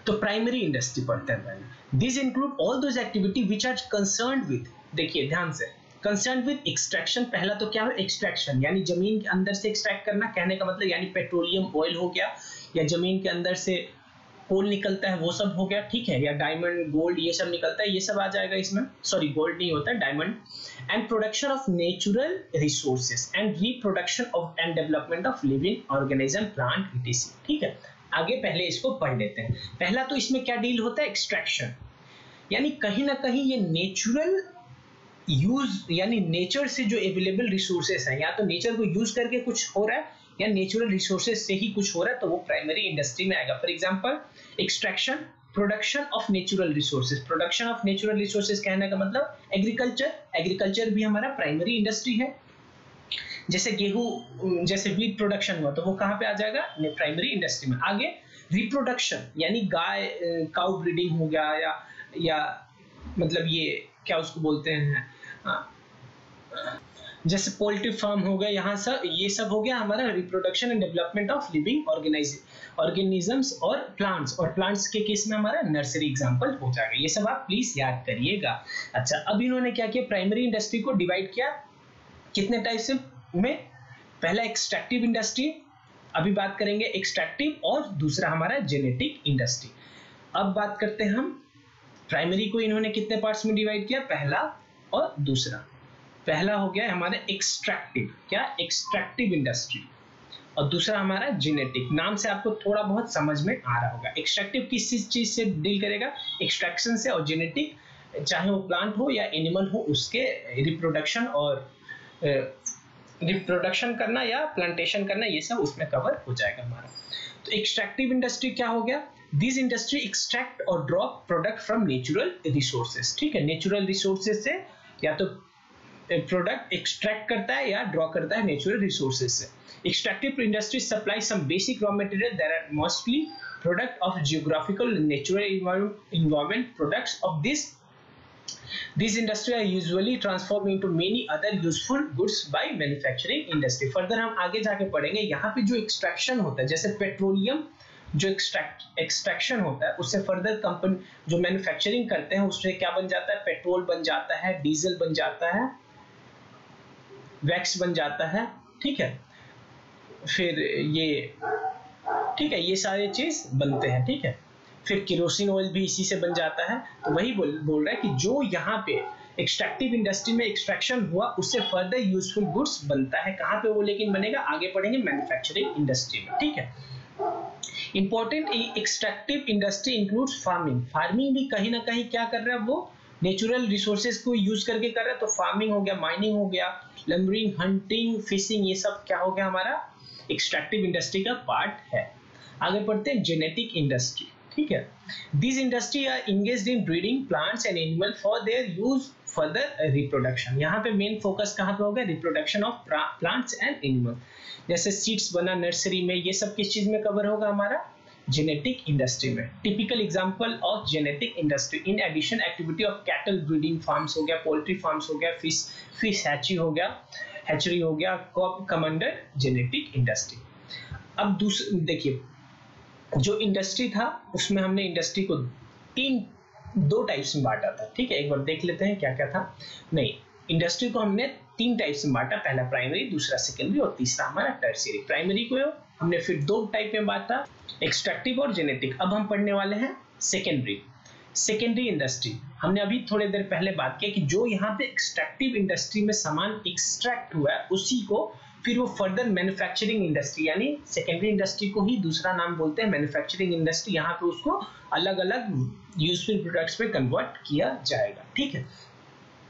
A: तो प्राइमरी इंडस्ट्री पढ़ते हैं पहले। This include all those activity which are concerned with, देखिए ध्यान से, कंसर्न्ड विद एक्सट्रैक्शन। पहला तो क्या है? एक्सट्रैक्शन, यानी जमीन के अंदर से एक्सट्रैक्ट करना, कहने का मतलब यानी पेट्रोलियम ऑयल हो गया, या जमीन के अंदर से कोल निकलता है वो सब हो गया, ठीक है, या डायमंड, गोल्ड, ये सब निकलता है, ये सब आ जाएगा इसमें। सॉरी, गोल्ड नहीं होता है, diamond. And production of natural resources and reproduction of and development of living organism, plant, etc., ठीक है। आगे पहले इसको पढ़ लेते हैं। पहला तो इसमें क्या डील होता है? एक्सट्रैक्शन, यानी कहीं ना कहीं ये नेचुरल यूज, यानी नेचर से जो अवेलेबल रिसोर्सेस हैं, या तो नेचर को यूज करके कुछ हो रहा है या नेचुरल रिसोर्सेज से ही कुछ हो रहा है, तो वो प्राइमरी इंडस्ट्री में आएगा। For example extraction, production of natural resources. Production of natural resources कहने का मतलब एग्रीकल्चर भी हमारा प्राइमरी इंडस्ट्री है। जैसे गेहूं, जैसे वीट प्रोडक्शन हुआ तो वो कहाँ पे आ जाएगा? प्राइमरी इंडस्ट्री में। आगे रिप्रोडक्शन, यानी गाय, काउ ब्रीडिंग हो गया, या मतलब ये क्या उसको बोलते हैं, जैसे पोल्ट्री फार्म हो गया, यहाँ सब ये सब हो गया हमारा reproduction and development of living organisms और प्लांट्स के केस में हमारा नर्सरी एग्जांपल हो जाएगा। ये सब आप प्लीज याद करिएगा। अच्छा, अब इन्होंने क्या किया? प्राइमरी इंडस्ट्री को डिवाइड किया कितने टाइप से में? पहला एक्सट्रैक्टिव इंडस्ट्री, अभी बात करेंगे एक्सट्रैक्टिव, और दूसरा हमारा जेनेटिक इंडस्ट्री। अब बात करते हैं हम प्राइमरी को इन्होंने कितने पार्ट्स में डिवाइड किया? पहला और दूसरा। पहला हो गया हमारे एक्सट्रैक्टिव, क्या? एक्सट्रैक्टिव इंडस्ट्री, और दूसरा हमारा जेनेटिक। नाम से आपको थोड़ा बहुत समझ में आ रहा होगा। एक्सट्रैक्टिव किस चीज से डील करेगा? एक्सट्रैक्शन से। और जेनेटिक चाहे वो प्लांट हो या एनिमल हो, उसके रिप्रोडक्शन और रिप्रोडक्शन करना या प्लांटेशन करना, ये सब उसमें कवर हो जाएगा हमारा। तो एक्सट्रैक्टिव इंडस्ट्री क्या हो गया? दिस इंडस्ट्री एक्सट्रैक्ट और draw product from natural resources. ठीक है, नेचुरल रिसोर्सेज से या तो प्रोडक्ट एक्सट्रैक्ट करता है या ड्रॉ करता है नेचुरल रिसोर्सेज से। Extractive industry supply some basic raw material that are mostly product of geographical natural environment products of these industry are usually transformed into many other useful goods by manufacturing industry। Further हम आगे जाके पढ़ेंगे, यहाँ पे जो एक्सट्रैक्शन होता है, जैसे पेट्रोलियम जो एक्सट्रैक्शन होता है, उससे फर्दर कंपनी जो मैन्युफैक्चरिंग करते हैं उससे क्या बन जाता है? पेट्रोल बन जाता है, डीजल बन जाता है, वैक्स बन जाता है। ठीक है, फिर ये सारे चीज बनते हैं। ठीक है, फिर केरोसिन ऑयल भी इसी से बन जाता है। तो वही बोल रहा है कि जो यहाँ पे एक्सट्रैक्टिव इंडस्ट्री में एक्सट्रैक्शन हुआ उससे फर्दर यूजफुल गुड्स बनता है। कहाँ पे वो लेकिन बनेगा? आगे पढ़ेंगे मैन्युफैक्चरिंग इंडस्ट्री में। ठीक है, important extractive industry includes farming. Farming भी कहीं ना कहीं क्या कर रहा है? वो नेचुरल रिसोर्सेज को यूज करके कर रहा है। तो फार्मिंग हो गया, माइनिंग हो गया, लंबरिंग, हंटिंग, फिशिंग, ये सब क्या हो गया? हमारा एक्सट्रैक्टिव इंडस्ट्री का पार्ट है। आगे पढ़ते हैं जेनेटिक इंडस्ट्री। ठीक है, this industry are engaged in breeding plants and animal for their use further reproduction. यहाँ पे मेन फोकस कहाँ पे होगा? Reproduction of plants and animal. जैसे सीड्स बना नर्सरी में, ये सब किस चीज में कवर होगा? हमारा जेनेटिक इंडस्ट्री में। Typical example of genetic industry in addition activity of cattle breeding farms हो गया, पोल्ट्री फार्म्स हो गया, फिश हैचरी हो गया, कमांडर जेनेटिक इंडस्ट्री। अब दूसरी देखिए, जो इंडस्ट्री था उसमें हमने इंडस्ट्री को दो टाइप्स में बांटा था। ठीक है, एक बार देख लेते हैं क्या क्या था। नहीं, इंडस्ट्री को हमने 3 टाइप्स में बांटा, पहला प्राइमरी, दूसरा सेकेंडरी और तीसरा हमारा टर्शियरी। प्राइमरी को हमने फिर 2 टाइप में बांटा, एक्सट्रैक्टिव और जेनेटिक। अब हम पढ़ने वाले हैं सेकेंडरी इंडस्ट्री। हमने अभी थोड़ी देर पहले बात की कि जो यहाँ पे एक्सट्रैक्टिव इंडस्ट्री में सामान एक्सट्रैक्ट हुआ है उसी को फिर वो फर्दर मैन्युफैक्चरिंग इंडस्ट्री, यानी सेकेंडरी इंडस्ट्री को ही दूसरा नाम बोलते हैं मैन्युफैक्चरिंग इंडस्ट्री। यहाँ पे उसको अलग अलग यूजफुल प्रोडक्ट्स में कन्वर्ट किया जाएगा। ठीक है,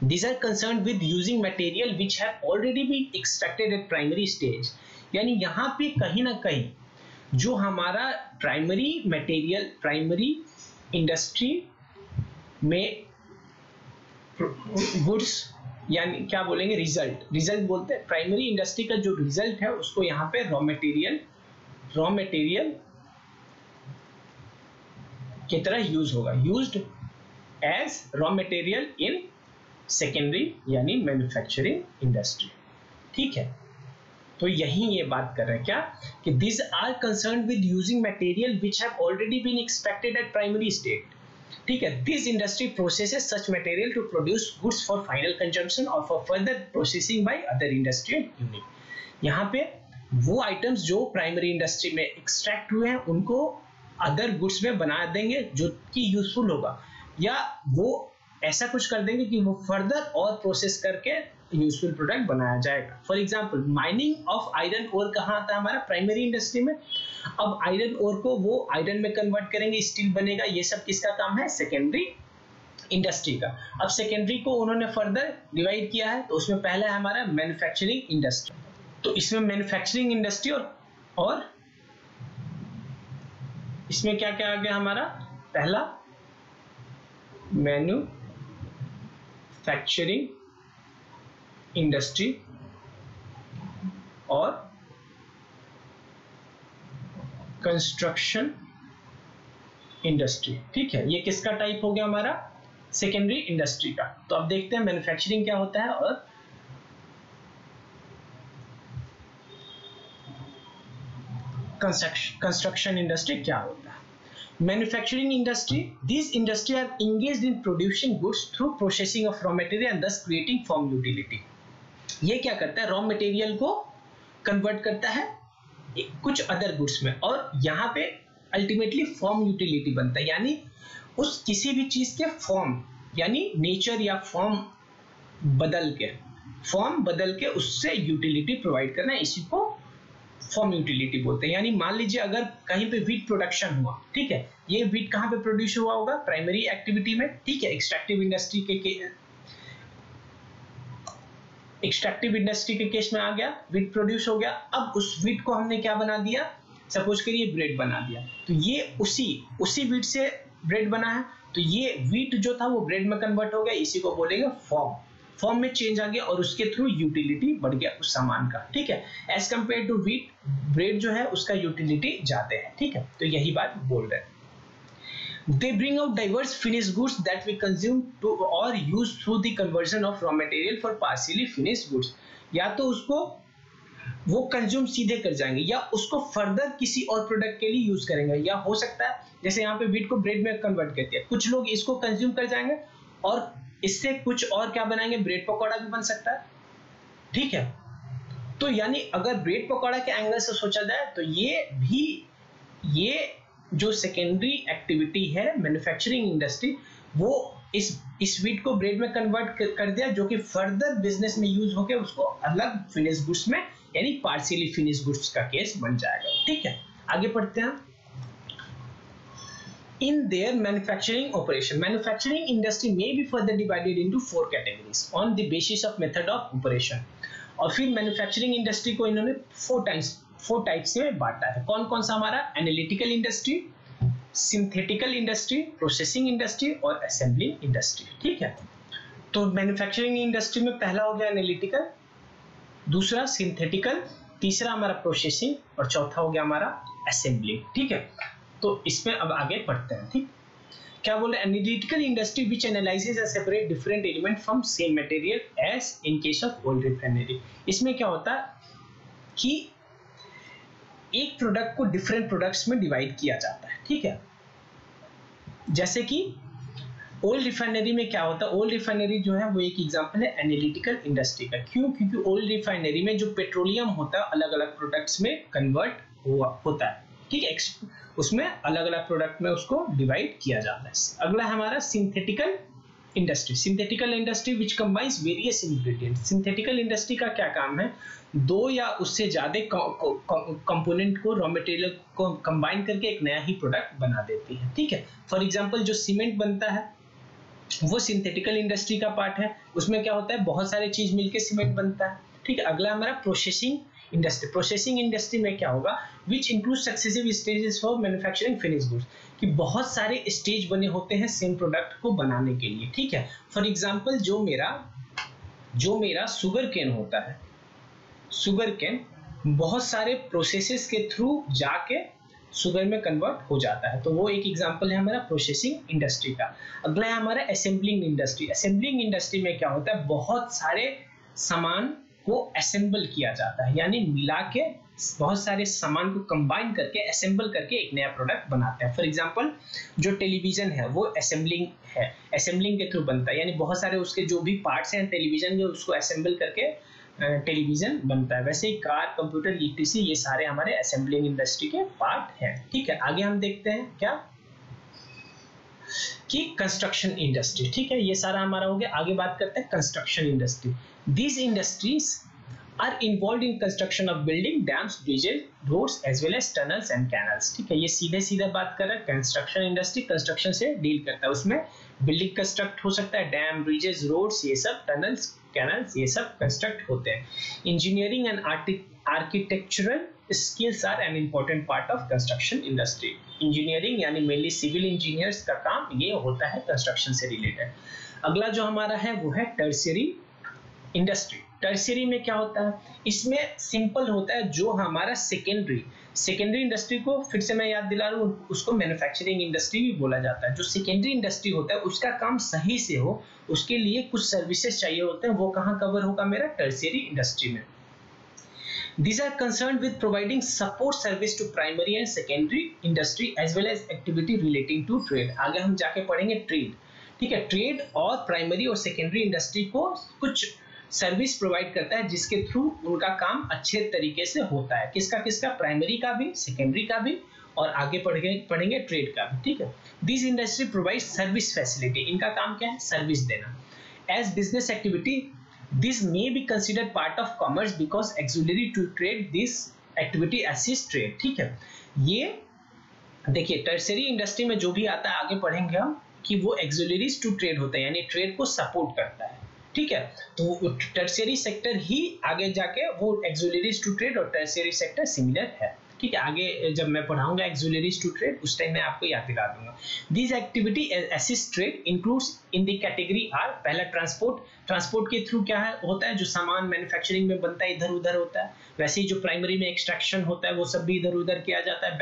A: these are concerned with using material which have already been extracted at primary stage। यानी यहाँ पे कहीं ना कहीं जो हमारा प्राइमरी मटेरियल, प्राइमरी इंडस्ट्री में गुड्स, यानी क्या बोलेंगे? रिजल्ट बोलते हैं। प्राइमरी इंडस्ट्री का जो रिजल्ट है उसको यहाँ पे रॉ मटेरियल की तरह यूज होगा, used as raw material in secondary यानी मैन्युफैक्चरिंग इंडस्ट्री। ठीक है, तो यही ये बात कर रहे हैं क्या कि this are concerned with using material which have already been extracted at primary state. ठीक है, this industry processes such material to produce goods for final consumption और for further processing by other industrial unit. यहाँ पे वो आइटम्स जो प्राइमरी इंडस्ट्री में एक्सट्रैक्ट हुए हैं उनको अदर गुड्स में बना देंगे जो कि यूजफुल होगा, या वो ऐसा कुछ कर देंगे कि वो फर्दर और प्रोसेस करके यूजफुल प्रोडक्ट बनाया जाएगा। For example mining of iron ore कहाँ आता है? हमारा प्राइमरी इंडस्ट्री में। अब आयरन ओर को वो आयरन में कन्वर्ट करेंगे, स्टील बनेगा, ये सब किसका काम है? सेकेंडरी इंडस्ट्री का। अब सेकेंडरी को उन्होंने फर्दर डिवाइड किया है, तो उसमें पहला है हमारा मैन्युफैक्चरिंग इंडस्ट्री। तो इसमें मैन्युफैक्चरिंग इंडस्ट्री और इसमें क्या क्या आ गया हमारा? पहला मैन्युफैक्चरिंग इंडस्ट्री और कंस्ट्रक्शन इंडस्ट्री। ठीक है, ये किसका टाइप हो गया? हमारा सेकेंडरी इंडस्ट्री का। तो अब देखते हैं मैन्युफैक्चरिंग क्या होता है और कंस्ट्रक्शन इंडस्ट्री क्या होता है। Manufacturing industry, this industry are engaged in producing goods through processing of raw material and thus creating form utility. ये क्या करता है? रॉ मटेरियल को कन्वर्ट करता है कुछ अदर गुड्स में और यहाँ पे अल्टीमेटली फॉर्म यूटिलिटी बनता है, यानी उस किसी भी चीज के फॉर्म यानी नेचर या फॉर्म बदल के उससे यूटिलिटी प्रोवाइड करना है, इसी को फॉर्म यूटिलिटी बोलते हैं। यानी मान लीजिए अगर कहीं पे वीट प्रोडक्शन हुआ, ठीक है, ये वीट कहाँ पे प्रोड्यूस हुआ होगा, प्राइमरी एक्टिविटी में, ठीक है, एक्सट्रैक्टिव इंडस्ट्री के केस में आ गया, वीट प्रोड्यूस हो गया। अब उस वीट को हमने क्या बना दिया, सपोज करिए ब्रेड बना दिया, तो ये उसी वीट से ब्रेड बना है, तो ये वीट जो था वो ब्रेड में कन्वर्ट हो गया, इसी को बोलेंगे फॉर्म में चेंज आ गया और उसके थ्रू यूटिलिटी बढ़ गया उस सामान का, ठीक है। As compare to wheat, bread जो है उसका यूटिलिटी ज्यादा है, ठीक है, तो यही बात बोल रहे हैं। They bring out diverse finished goods that we consume to or use through the conversion of raw material for partially finished goods। या तो उसको वो कंज्यूम सीधे कर जाएंगे या उसको फर्दर किसी और प्रोडक्ट के लिए यूज करेंगे, या हो सकता है जैसे यहाँ पे वीट को ब्रेड में कन्वर्ट कर दिया, कुछ लोग इसको कंज्यूम कर जाएंगे और इससे कुछ और क्या बनाएंगे, ब्रेड पकौड़ा भी बन सकता है, ठीक है। तो यानी अगर ब्रेड पकौड़ा के एंगल से सोचा जाए तो ये जो सेकेंडरी एक्टिविटी है मैन्युफैक्चरिंग इंडस्ट्री, वो इस वीट को ब्रेड में कन्वर्ट कर दिया, जो कि फर्दर बिजनेस में यूज होकर उसको अलग फिनिश गुड्स में यानी पार्शियली फिनिश गुड्स का केस बन जाएगा, ठीक है। आगे पढ़ते हैं। In their manufacturing operation, manufacturing industry may be further divided into 4 categories on the basis of method of operation। और फिर मैन्युफैक्चरिंग इंडस्ट्री को इन्होंने 4 टाइप्स में बांटा है। कौन कौन सा हमारा, analytical industry, synthetical industry, processing industry और असेंबलिंग इंडस्ट्री, ठीक है। तो मैन्युफैक्चरिंग इंडस्ट्री में पहला हो गया एनालिटिकल, दूसरा सिंथेटिकल, तीसरा हमारा प्रोसेसिंग और चौथा हो गया हमारा असेंबलिंग, ठीक है। तो इसमें अब आगे पढ़ते हैं, ठीक। क्या बोले, analytical industry which analyses and separate different element from same material as in case of oil refinery. इसमें क्या होता है कि एक प्रोडक्ट को डिफरेंट प्रोडक्ट्स में डिवाइड किया जाता है, ठीक है। जैसे कि ओल्ड रिफाइनरी में क्या होता है, ओल्ड रिफाइनरी जो है वो एक एग्जांपल है एनालिटिकल इंडस्ट्री का। क्यों, क्योंकि ओल्ड रिफाइनरी में जो पेट्रोलियम होता है अलग अलग प्रोडक्ट्स में कन्वर्ट होता है, ठीक है, उसमें अलग अलग प्रोडक्ट में उसको डिवाइड किया जाता है। अगला हमारा synthetical industry. Synthetical industry which combines various ingredients. Synthetical industry का क्या काम है, 2 या उससे ज्यादा कंपोनेंट को, रॉ मटेरियल को कंबाइन करके एक नया ही प्रोडक्ट बना देती है, ठीक है। फॉर एग्जांपल जो सीमेंट बनता है वो सिंथेटिकल इंडस्ट्री का पार्ट है, उसमें क्या होता है, बहुत सारे चीज मिलके सीमेंट बनता है, ठीक है। अगला हमारा प्रोसेसिंग इंडस्ट्री। प्रोसेसिंग इंडस्ट्री में क्या होगा, which include successive stages for manufacturing finish goods, कि बहुत सारे स्टेज बने होते हैं सेम प्रोडक्ट को बनाने के लिए, ठीक है। फॉर एग्जांपल जो मेरा शुगर केन होता है, शुगर केन बहुत सारे प्रोसेसेस के थ्रू जाके शुगर में कन्वर्ट हो जाता है, तो वो एक एग्जांपल है हमारा प्रोसेसिंग इंडस्ट्री का। अगला है हमारा असेंबलिंग इंडस्ट्री। असेंबलिंग इंडस्ट्री में क्या होता है, बहुत सारे सामान को असेंबल किया जाता है, यानी मिला के बहुत सारे सामान को कंबाइन करके असेंबल करके एक नया प्रोडक्ट बनाते हैं। फॉर एग्जांपल जो टेलीविजन है वो असेंबलिंग है, असेंबलिंग के थ्रू बनता है, यानी बहुत सारे उसके जो भी पार्ट्स हैं टेलीविजन के उसको असेंबल करके टेलीविजन बनता है। वैसे ही कार, कंप्यूटर, ईटीसी ये सारे हमारे असेंबलिंग इंडस्ट्री के पार्ट हैं, ठीक है। आगे हम देखते हैं क्या कि कंस्ट्रक्शन इंडस्ट्री, ठीक है, ये सारा हमारा हो गया। आगे बात करते हैं construction industry. These industries are involved in construction of building, dams, bridges, roads as well as tunnels and canals, ठीक है। ये सीधे बात कर रहा है कंस्ट्रक्शन इंडस्ट्री, कंस्ट्रक्शन से डील करता है, उसमें बिल्डिंग कंस्ट्रक्ट हो सकता है, डैम, ब्रिजेस, रोड्स, ये सब, टनल्स, कैनल्स, ये सब कंस्ट्रक्ट होते हैं। Engineering and architectural skills are an important part of construction industry. Engineering यानी मेनली सिविल इंजीनियर्स का काम ये होता है कंस्ट्रक्शन से रिलेटेड। अगला जो हमारा है वो है टर्शियरी इंडस्ट्री। टर्शियरी में क्या होता है, इसमें सिंपल होता है, जो हमारा सेकेंडरी इंडस्ट्री को फिर से मैं याद दिला रहा हूँ, उसको मैन्युफैक्चरिंग इंडस्ट्री भी बोला जाता है। जो सेकेंडरी इंडस्ट्री होता है उसका काम सही से हो, उसके लिए कुछ सर्विसेज चाहिए होते हैं, वो कहाँ कवर होगा, मेरा टर्शियरी इंडस्ट्री में। These are concerned with providing support service to primary and secondary industry as well as activity relating to trade। आगे हम जाके पढ़ेंगे ट्रेड, ठीक है। ट्रेड और प्राइमरी और सेकेंडरी इंडस्ट्री को कुछ सर्विस प्रोवाइड करता है जिसके थ्रू उनका काम अच्छे तरीके से होता है। किसका, प्राइमरी का भी, सेकेंडरी का भी, और आगे पढ़ेंगे ट्रेड का भी, ठीक है। This industry provide service facility, इनका काम क्या है, सर्विस देना। As business activity this may be considered part of commerce because auxiliary to trade, this activity assist trade, ठीक है। ये देखिए टर्शियरी इंडस्ट्री में जो भी आता है, आगे पढ़ेंगे हम कि वो एक्सिलरीज टू ट्रेड होता है, यानी ट्रेड को सपोर्ट करता है, ठीक है। तो टर्शियरी सेक्टर ही आगे जाके वो एक्सिलरीज टू ट्रेड और टर्शियरी सेक्टर सिमिलर है, ठीक है। आगे जब मैं पढ़ाऊंगा एक्सिलरीज टू ट्रेड उस टाइम मैं आपको याद दिला दूंगा। This activity assist trade includes in the category are, पहला ट्रांसपोर्ट के थ्रू क्या है होता है, जो सामान मैन्युफैक्चरिंग में बनता है इधर उधर होता है, वैसे ही जो प्राइमरी में एक्सट्रैक्शन होता है वो सब भी इधर उधर किया जाता है।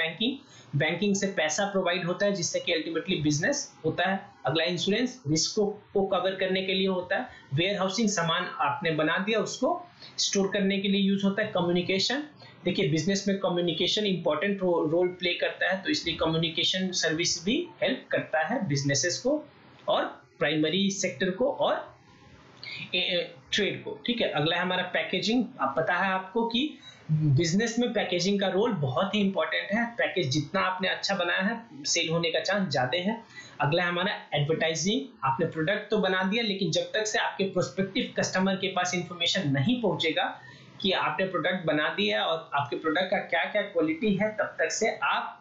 A: बैंकिंग से पैसा प्रोवाइड होता है जिससे कि अल्टीमेटली बिजनेस होता है। अगला इंश्योरेंस रिस्क को कवर करने के लिए होता है। वेयर हाउसिंग, सामान आपने बना दिया उसको स्टोर करने के लिए यूज होता है। कम्युनिकेशन, देखिए बिजनेस में कम्युनिकेशन इंपॉर्टेंट रोल प्ले करता है, तो इसलिए कम्युनिकेशन सर्विस भी हेल्प करता है बिजनेसेस को और प्राइमरी सेक्टर को और ट्रेड को, ठीक है। अगला है हमारा पैकेजिंग। आप पता है आपको कि बिजनेस में पैकेजिंग का रोल बहुत ही इंपॉर्टेंट है। पैकेज जितना आपने अच्छा बनाया है सेल होने का चांस ज्यादा है। अगला है हमारा एडवर्टाइजिंग। आपने प्रोडक्ट तो बना दिया, लेकिन जब तक से आपके प्रोस्पेक्टिव कस्टमर के पास इंफॉर्मेशन नहीं पहुंचेगा कि आपने प्रोडक्ट बना दिया और आपके प्रोडक्ट का क्या क्या क्वालिटी है, तब तक से आप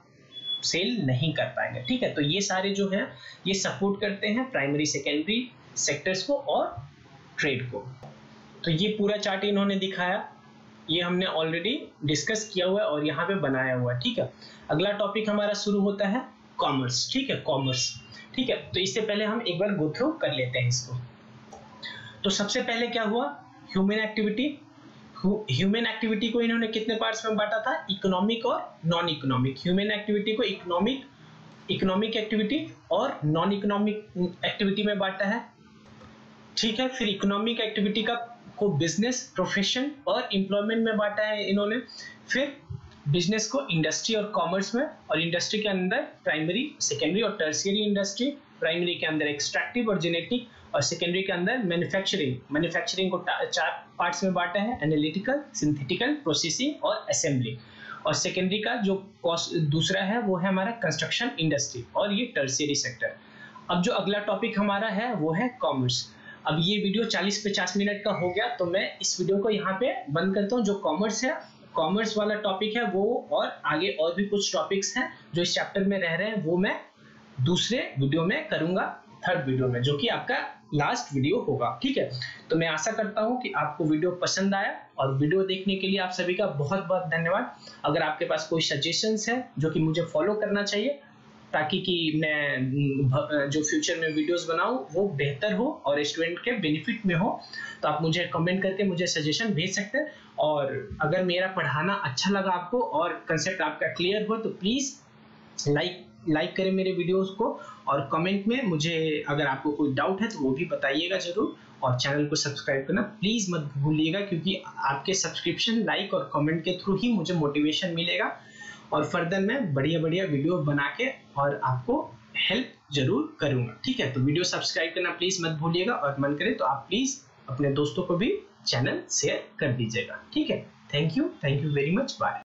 A: सेल नहीं कर पाएंगे, ठीक है। तो ये सारे जो है ये सपोर्ट करते हैं प्राइमरी सेकेंडरी सेक्टर्स को और ट्रेड को। तो ये पूरा चार्ट इन्होंने दिखाया, ये हमने ऑलरेडी डिस्कस किया हुआ है और यहाँ पे बनाया हुआ है, ठीक है। अगला टॉपिक हमारा शुरू होता है कॉमर्स, ठीक है, कॉमर्स, ठीक है। तो इससे पहले हम एक बार गो थ्रू कर लेते हैं इसको। तो सबसे पहले क्या हुआ, ह्यूमन एक्टिविटी। ह्यूमन एक्टिविटी को इन्होंने कितने पार्ट्स में बांटा था, इकोनॉमिक और नॉन इकोनॉमिक। ह्यूमन एक्टिविटी को economic activity or non economic activity में बांटा है, ठीक है। फिर इकोनॉमिक एक्टिविटी को बिजनेस, प्रोफेशन और एम्प्लॉयमेंट में बांटा है इन्होंने। फिर बिजनेस को इंडस्ट्री और कॉमर्स में, और इंडस्ट्री के अंदर प्राइमरी, सेकेंडरी और टर्शियरी इंडस्ट्री। प्राइमरी के अंदर एक्सट्रैक्टिव और जेनेटिक, और सेकेंडरी के अंदर मैन्युफैक्चरिंग को 4 पार्ट्स में बांटा है, एनालिटिकल, सिंथेटिकल, प्रोसेसिंग और असेंबली। और सेकेंडरी का जो दूसरा है वो है हमारा कंस्ट्रक्शन इंडस्ट्री, और ये टर्शियरी सेक्टर। अब जो अगला टॉपिक हमारा है वो है कॉमर्स। अब ये वीडियो 40-50 मिनट का हो गया, तो मैं इस वीडियो को यहाँ पे बंद करता हूँ। जो कॉमर्स है, कॉमर्स वाला टॉपिक है वो, और आगे और भी कुछ टॉपिक्स हैं जो इस चैप्टर में रह रहे हैं, वो मैं दूसरे वीडियो में करूंगा, थर्ड वीडियो में, जो कि आपका लास्ट वीडियो होगा, ठीक है। तो मैं आशा करता हूं कि आपको वीडियो पसंद आया, और वीडियो देखने के लिए आप सभी का बहुत बहुत धन्यवाद। अगर आपके पास कोई सजेशंस है जो कि मुझे फॉलो करना चाहिए, ताकि कि मैं जो फ्यूचर में वीडियोस बनाऊं वो बेहतर हो और स्टूडेंट के बेनिफिट में हो, तो आप मुझे कमेंट करके मुझे सजेशन भेज सकते हैं। और अगर मेरा पढ़ाना अच्छा लगा आपको और कंसेप्ट आपका क्लियर हो, तो प्लीज़ लाइक करें मेरे वीडियोस को, और कमेंट में मुझे अगर आपको कोई डाउट है तो वो भी बताइएगा जरूर। और चैनल को सब्सक्राइब करना प्लीज़ मत भूलिएगा, क्योंकि आपके सब्सक्रिप्शन, लाइक और कमेंट के थ्रू ही मुझे मोटिवेशन मिलेगा, और फर्दर मैं बढ़िया वीडियो बना के और आपको हेल्प जरूर करूंगा, ठीक है। तो वीडियो सब्सक्राइब करना प्लीज मत भूलिएगा, और मन करे तो आप प्लीज अपने दोस्तों को भी चैनल शेयर कर दीजिएगा, ठीक है। Thank you very much, bye.